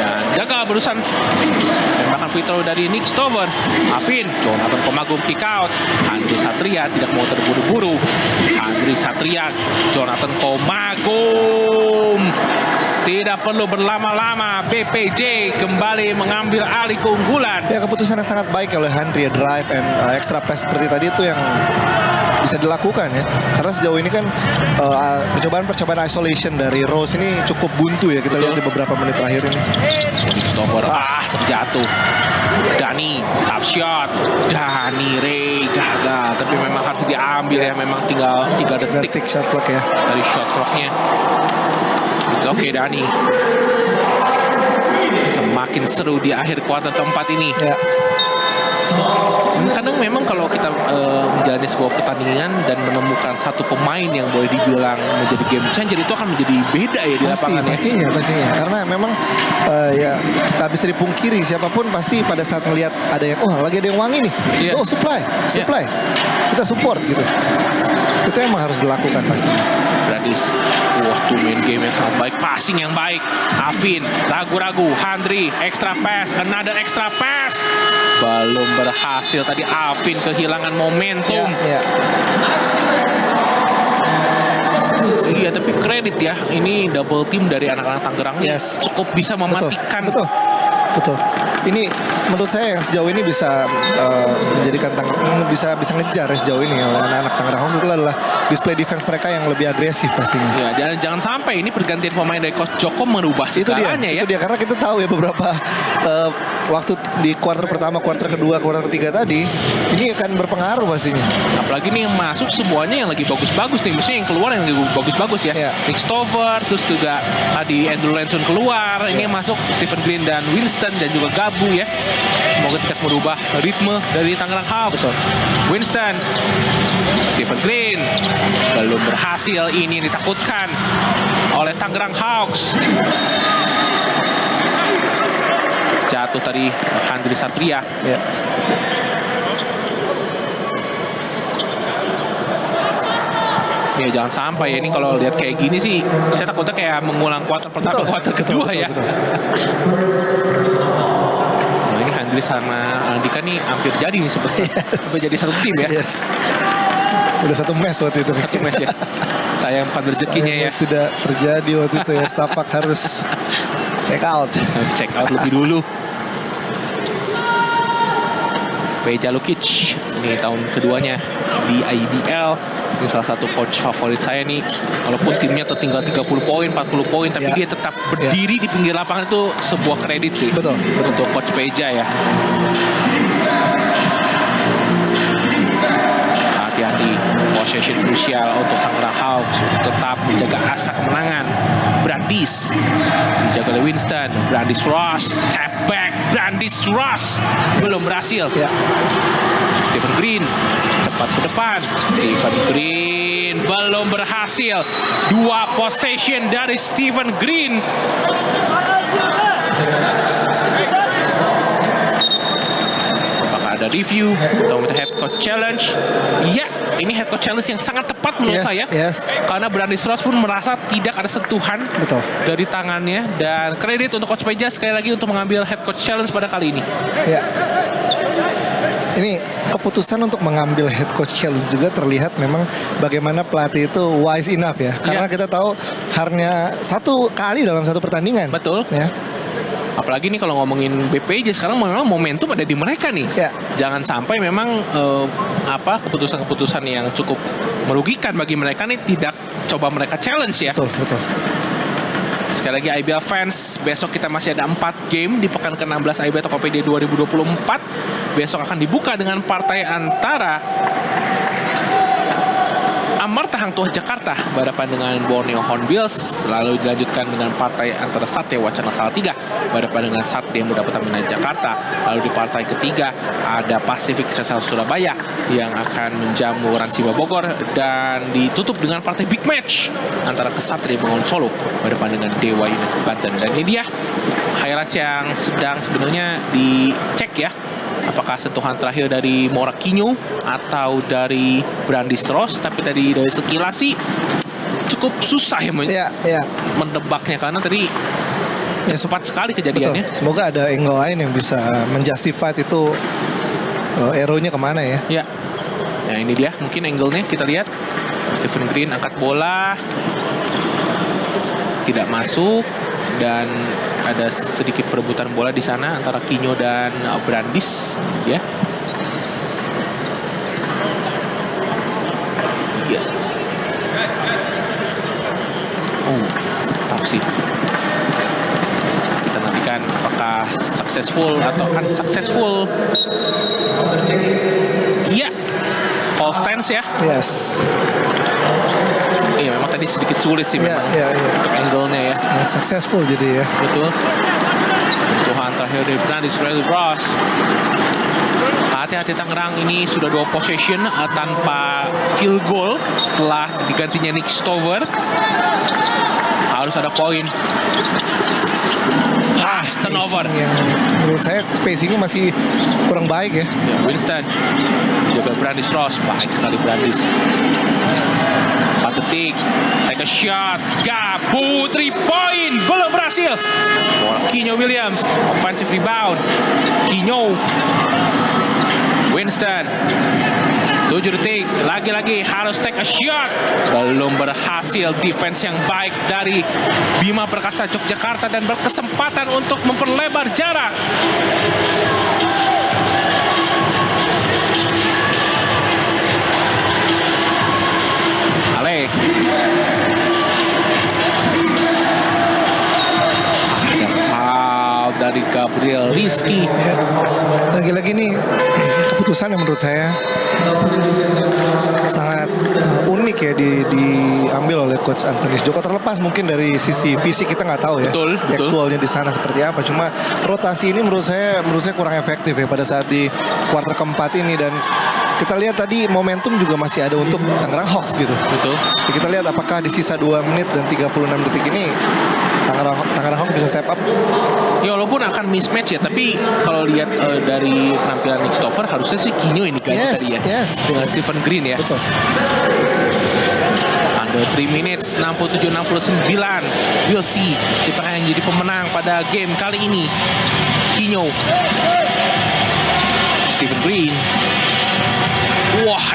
Dan gagal berusan tembakan free throw dari Nick Stover. Afin, Jonathan Komagum kick out. Andri Satria tidak mau terburu-buru. Andri Satria, Jonathan Komagum. Tidak perlu berlama-lama, BPJ kembali mengambil alih keunggulan. Ya, keputusan yang sangat baik oleh Handri ya, drive and extra pass seperti tadi itu yang bisa dilakukan ya. Karena sejauh ini kan percobaan isolation dari Rose ini cukup buntu ya, kita lihat di beberapa menit terakhir ini. Stover terjatuh. Dani, tough shot. Danny Ray gagal, tapi memang harus diambil ya, memang tinggal 3 detik shot clock ya dari shot clocknya. It's okay Dani. Semakin seru di akhir kuarter keempat ini. Ya. Kadang memang kalau kita menjalani sebuah pertandingan dan menemukan satu pemain yang boleh dibilang menjadi game changer, itu akan menjadi beda ya di lapangan. Pastinya. Karena memang ya tak bisa dipungkiri, siapapun pasti pada saat melihat ada yang lagi ada yang wangi nih. Oh, supply. Kita support gitu. Itu emang harus dilakukan pastinya. Bradis, tuh main game yang sangat baik, passing yang baik. Afin, ragu-ragu. Handri, extra pass, another extra pass. Belum berhasil tadi. Afin kehilangan momentum. Iya, tapi kredit ya. Ini double team dari anak-anak Tangerang ini cukup bisa mematikan. Betul. Ini menurut saya yang sejauh ini bisa menjadikan bisa ngejar sejauh ini oleh anak-anak Tangerang Hawks itu adalah display defense mereka yang lebih agresif pastinya. Ya, dan jangan sampai ini pergantian pemain dari Coach Joko merubah segalanya ya. Itu dia, karena kita tahu ya beberapa waktu di kuarter pertama, kuarter kedua, kuarter ketiga tadi ini akan berpengaruh pastinya. Apalagi nih yang masuk semuanya yang lagi bagus-bagus nih, maksudnya yang keluar yang lagi bagus-bagus ya. Nick Stover, terus juga tadi Andrew Lensun keluar, ini yang masuk Stephen Green dan Winston dan juga Gabu ya. Semoga tidak merubah ritme dari Tangerang Hawks. Winston, Stephen Green belum berhasil, ini yang ditakutkan oleh Tangerang Hawks. Jatuh tadi Handri Satria. Ya jangan sampai ya, ini kalau lihat kayak gini sih saya takutnya kayak mengulang kuarter pertama, kuarter kedua ya. Nah, ini Handri sama Andika nih hampir jadi nih seperti jadi satu tim ya. Udah satu match waktu itu. Satu match ya. Sayang bukan rezekinya ya. Tidak terjadi waktu itu ya. Setapak harus check out lebih dulu. Peja Lukic ini tahun keduanya di IBL Ini salah satu coach favorit saya nih. Walaupun timnya tertinggal 30 poin, 40 poin, tapi dia tetap berdiri di pinggir lapangan, itu sebuah kredit sih. Betul. Untuk coach Peja ya. Hati-hati, possession krusial untuk Tangerang Hawks untuk tetap menjaga asa kemenangan. Brandis dijaga oleh Winston. Brandis Ross, step back. Brandis Ross belum berhasil. Stephen Green cepat ke depan. Stephen Green belum berhasil. 2 possession dari Stephen Green. Apakah ada review atau head coach challenge? Ya, ini head coach challenge yang sangat tepat menurut saya. Karena Brandis Ross pun merasa tidak ada sentuhan dari tangannya. Dan kredit untuk coach Peja sekali lagi untuk mengambil head coach challenge pada kali ini. Ya. Ini keputusan untuk mengambil head coach challenge juga terlihat memang bagaimana pelatih itu wise enough ya. Karena kita tahu hanya 1 kali dalam 1 pertandingan. Betul. Ya. Apalagi nih kalau ngomongin BPJ sekarang memang momentum ada di mereka nih. Jangan sampai memang keputusan-keputusan yang cukup merugikan bagi mereka nih tidak coba mereka challenge ya. Betul. Sekali lagi IBL fans, besok kita masih ada 4 game di pekan ke-16 IBL Tokopedia 2024. Besok akan dibuka dengan partai antara Amarta Hang Tuah Jakarta berhadapan dengan Borneo Hornbills, lalu dilanjutkan dengan partai antara Satya Wacana Salatiga berhadapan dengan Satria Muda Pertamina Jakarta. Lalu di partai ketiga ada Pacific Sesal Surabaya yang akan menjamu Ransiba Bogor, dan ditutup dengan partai big match antara Kesatria Bengawan Solo berhadapan dengan Dewa United Banten. Dan ini dia highlights yang sedang sebenarnya dicek ya. Apakah sentuhan terakhir dari Morakinho atau dari Brandis Ross? Tapi tadi dari sekilas sih cukup susah ya mendebaknya, karena tadi cepat sekali kejadiannya. Betul. Semoga ada angle lain yang bisa menjustify itu arrow-nya kemana ya. Nah ini dia mungkin angle-nya, kita lihat. Stephen Green angkat bola, tidak masuk, dan ada sedikit perebutan bola di sana antara Kinyo dan Brandis ya. Iya. Tahu sih. Kita nantikan apakah successful atau unsuccessful. Iya. Call stance ya. Iya, memang tadi sedikit sulit sih memang untuk angle-nya ya. Successful jadi ya. Betul. Sentuhan terakhir dari Brandis Ross. Hati-hati Tangerang, ini sudah 2 possession tanpa field goal setelah digantinya Nick Stover. Harus ada poin. Turnover. Yang menurut saya spacingnya masih kurang baik ya. Winston jaga Brandis Ross, baik sekali Brandis. 4 detik, take a shot, Gabu 3 point, belum berhasil. Bola Kinyo Williams, offensive rebound, Kinyo, Winston, 7 detik, lagi-lagi harus take a shot, belum berhasil. Defense yang baik dari Bima Perkasa Yogyakarta dan berkesempatan untuk memperlebar jarak. Ale, ada foul dari Gabriel Rizky. Lagi-lagi nih keputusan yang menurut saya sangat unik ya diambil oleh coach Antonius Joko. Terlepas mungkin dari sisi fisik kita nggak tahu ya, aktualnya di sana seperti apa. Cuma rotasi ini menurut saya kurang efektif ya pada saat di kuarter keempat ini. Dan kita lihat tadi momentum juga masih ada untuk Tangerang Hawks gitu. Betul. Jadi kita lihat apakah di sisa 2 menit dan 36 detik ini Tangerang Hawks bisa step up. Ya walaupun akan mismatch ya, tapi kalau lihat dari penampilan Nick Stover harusnya sih Kinyo ini ganti tadi ya. Dengan Stephen Green ya. Betul. Under 3 minutes, 67-69. We'll see siapa yang jadi pemenang pada game kali ini. Kinyo, Stephen Green. Wah,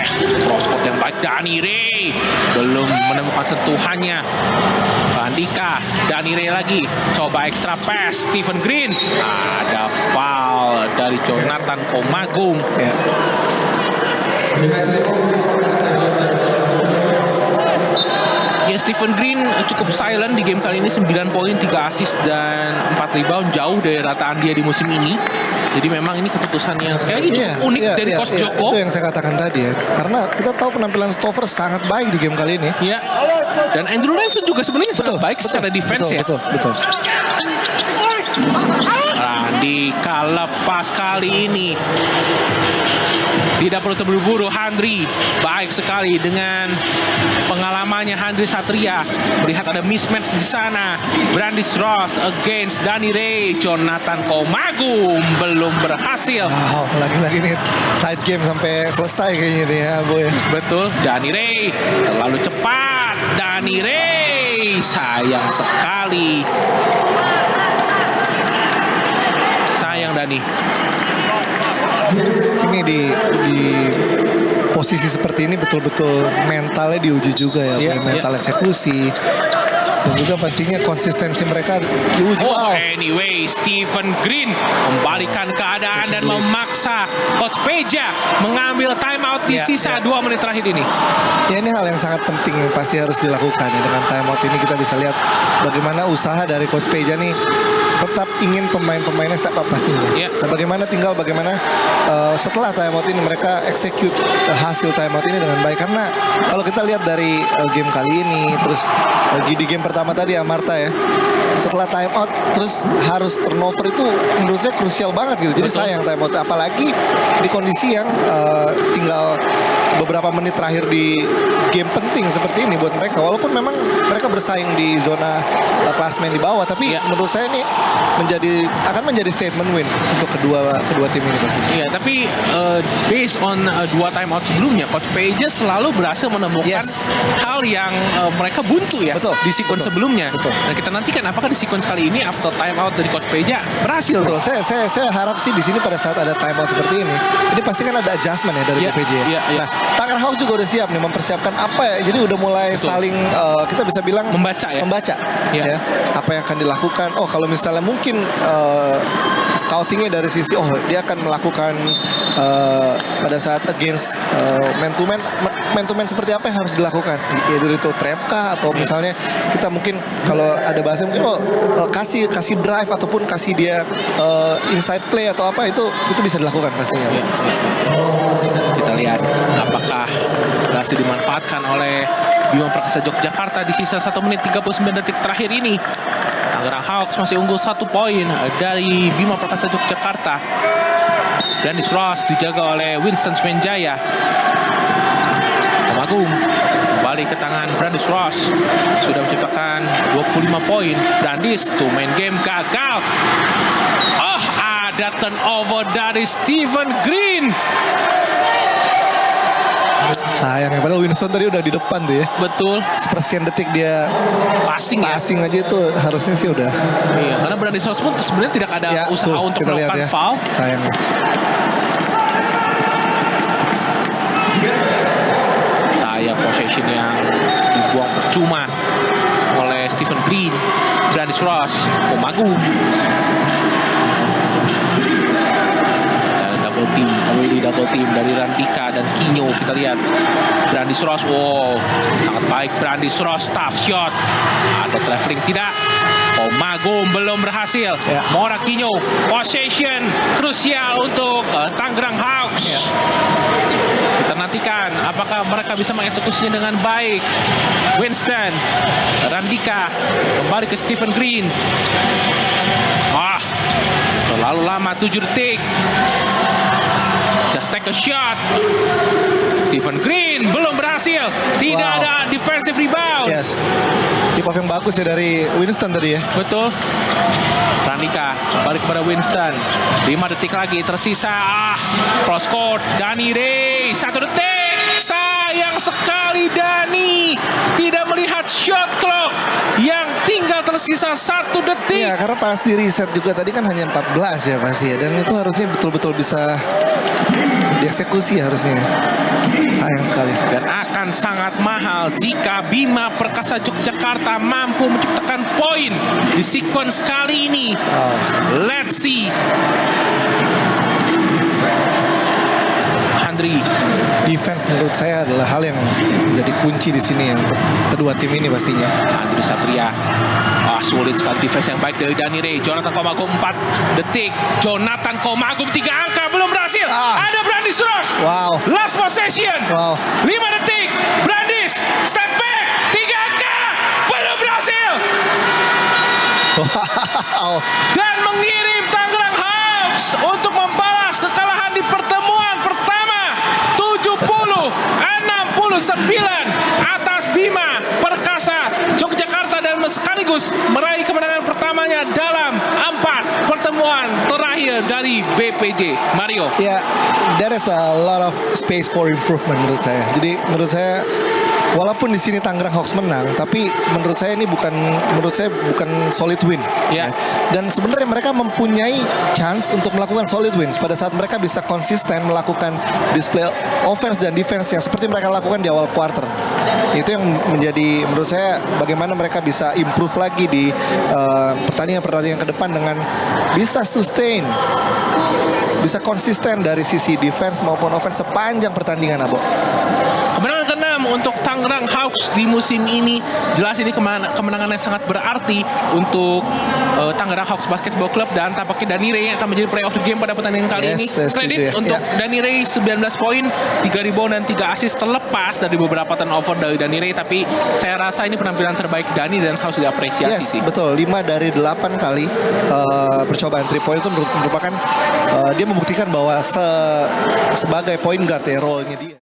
crosscourt yang baik. Danny Ray belum menemukan sentuhannya. Andika, Danny Ray lagi coba extra pass. Stephen Green, ada foul dari Jonathan Komagung. Stephen Green cukup silent di game kali ini, 9 poin, 3 assist dan 4 rebound, jauh dari rataan dia di musim ini. Jadi memang ini keputusan yang sekali lagi cukup unik dari Coach Joko. Itu yang saya katakan tadi ya. Karena kita tahu penampilan Stover sangat baik di game kali ini. Iya. Dan Andrew Lansun juga sebenarnya sangat baik secara defense ya. Betul. Randika lepas kali ini. Tidak perlu terburu-buru. Handri baik sekali dengan pengalamannya. Handri Satria melihat ada mismatch di sana. Brandis Ross against Danny Ray. Jonathan Komagum belum berhasil. Wow, lagi-lagi nih tight game sampai selesai kayaknya nih ya, Boy. Betul, Danny Ray terlalu cepat. Danny Ray sayang sekali. Sayang Dani. Ini di posisi seperti ini betul-betul mentalnya diuji juga ya, mental eksekusi dan juga pastinya konsistensi mereka diuji. Anyway, Stephen Green membalikan keadaan dan memaksa Coach Peja mengambil timeout di sisa 2 menit terakhir ini. Ya, ini hal yang sangat penting yang pasti harus dilakukan ya. Dengan timeout ini kita bisa lihat bagaimana usaha dari Coach Peja nih tetap ingin pemain-pemainnya step up pastinya. Nah, bagaimana setelah timeout ini mereka execute hasil timeout ini dengan baik. Karena kalau kita lihat dari game kali ini, terus di game pertama tadi Amarta ya, setelah timeout terus harus turnover itu menurut saya krusial banget gitu. Jadi sayang timeout, apalagi di kondisi yang tinggal beberapa menit terakhir di game penting seperti ini buat mereka. Walaupun memang mereka bersaing di zona klasmen di bawah, tapi menurut saya ini akan menjadi statement win untuk kedua tim ini pasti. Iya, tapi based on 2 timeout sebelumnya, Coach Peja selalu berhasil menemukan hal yang mereka buntu ya. Di sequence sebelumnya. Dan kita nantikan apakah di sequence kali ini after timeout dari Coach Peja berhasil. Saya harap sih di sini pada saat ada timeout seperti ini pasti kan ada adjustment ya dari Coach Peja. Nah, Tucker House juga udah siap nih mempersiapkan apa ya. Jadi udah mulai saling kita bisa bilang membaca ya. Apa yang akan dilakukan. Oh, kalau misalnya mungkin scoutingnya dari sisi dia akan melakukan pada saat against man to man seperti apa yang harus dilakukan, yaitu itu trap kah atau misalnya kita mungkin kalau ada bahasa mungkin kasih drive ataupun kasih dia inside play atau apa itu bisa dilakukan pastinya. Kita lihat apakah berhasil dimanfaatkan oleh Bima Perkasa Yogyakarta di sisa 1 menit 39 detik terakhir ini. Tangerang Hawks masih unggul 1 poin dari Bima Perkasa Yogyakarta. Brandis Ross dijaga oleh Winston Swenjaya. Komagum kembali ke tangan Brandis Ross, sudah menciptakan 25 poin. Brandis main game gagal. Ada turnover dari Stephen Green. Sayang ya, padahal Winston tadi udah di depan tuh ya. Betul. Sepersekian detik dia passing aja itu harusnya sih udah. Iya, karena Brandis Ross pun sebenarnya tidak ada usaha untuk melakukan foul. Sayangnya. Possession yang dibuang percuma oleh Stephen Green. Brandis Ross, Komagum. Double team dari Randika dan Kinyo. Kita lihat Brandis Ross, sangat baik Brandis Ross, tough shot. Ada traveling tidak. Komagum belum berhasil. Mora Kinyo, possession krusial untuk Tangerang Hawks. Kita nantikan apakah mereka bisa mengeksekusinya dengan baik. Winston, Randika kembali ke Stephen Green. Terlalu lama, 7 detik. Just take a shot. Stephen Green belum berhasil. Tidak ada defensive rebound. Yes. Tip off yang bagus ya dari Winston tadi ya. Betul. Randika kembali kepada Winston. 5 detik lagi tersisa. Cross court. Danny Ray. 1 detik. Sayang sekali Dani tidak melihat shot clock yang tinggal tersisa 1 detik. Iya, karena pas di reset juga tadi kan hanya 14 ya pasti ya. Dan itu harusnya betul-betul bisa dieksekusi harusnya. Sayang sekali. Dan akan sangat mahal jika Bima Perkasa Yogyakarta mampu menciptakan poin di sequence kali ini. Let's see. Handri defense menurut saya adalah hal yang menjadi kunci di sini ya untuk kedua tim ini pastinya. Andri Satria. Sulit sekali defense yang baik dari Danny Ray. Jonathan Komagum 4 detik. Jonathan Komagum 3 angka belum berhasil. Ada Brandis Ross. Wow. Last possession. Wow. 5 detik. Brandis step back 3 angka belum berhasil. Wow. Dan mengirim Tangerang Hawks untuk membalas kekalahan di pertemuan pertama 70-69 atas Bima Perkasa Yogyakarta dan sekaligus meraih kemenangan pertamanya dalam 4 pertemuan terakhir dari BPJ. Mario. Ya, there is a lot of space for improvement menurut saya. Jadi menurut saya walaupun di sini Tangerang Hawks menang, tapi menurut saya ini bukan solid win. Ya. Dan sebenarnya mereka mempunyai chance untuk melakukan solid wins pada saat mereka bisa konsisten melakukan display offense dan defense yang seperti mereka lakukan di awal quarter. Itu yang menjadi menurut saya bagaimana mereka bisa improve lagi di pertandingan-pertandingan ke depan dengan bisa sustain, bisa konsisten dari sisi defense maupun offense sepanjang pertandingan, Abo. Kemenangan ke-6 untuk Tangerang Hawks di musim ini. Jelas ini kemenangan yang sangat berarti untuk Tangerang Hawks Basketball Club, dan tampaknya Danny Ray yang akan menjadi player of the game pada pertandingan kali ini. Kredit untuk Danny Ray 19 poin, 3 rebound dan 3 assist terlepas dari beberapa turnover dari Danny Ray, tapi saya rasa ini penampilan terbaik Danny dan harus diapresiasi sih. Betul. 5 dari 8 kali percobaan 3 point itu merupakan dia membuktikan bahwa sebagai point guard ya role-nya dia.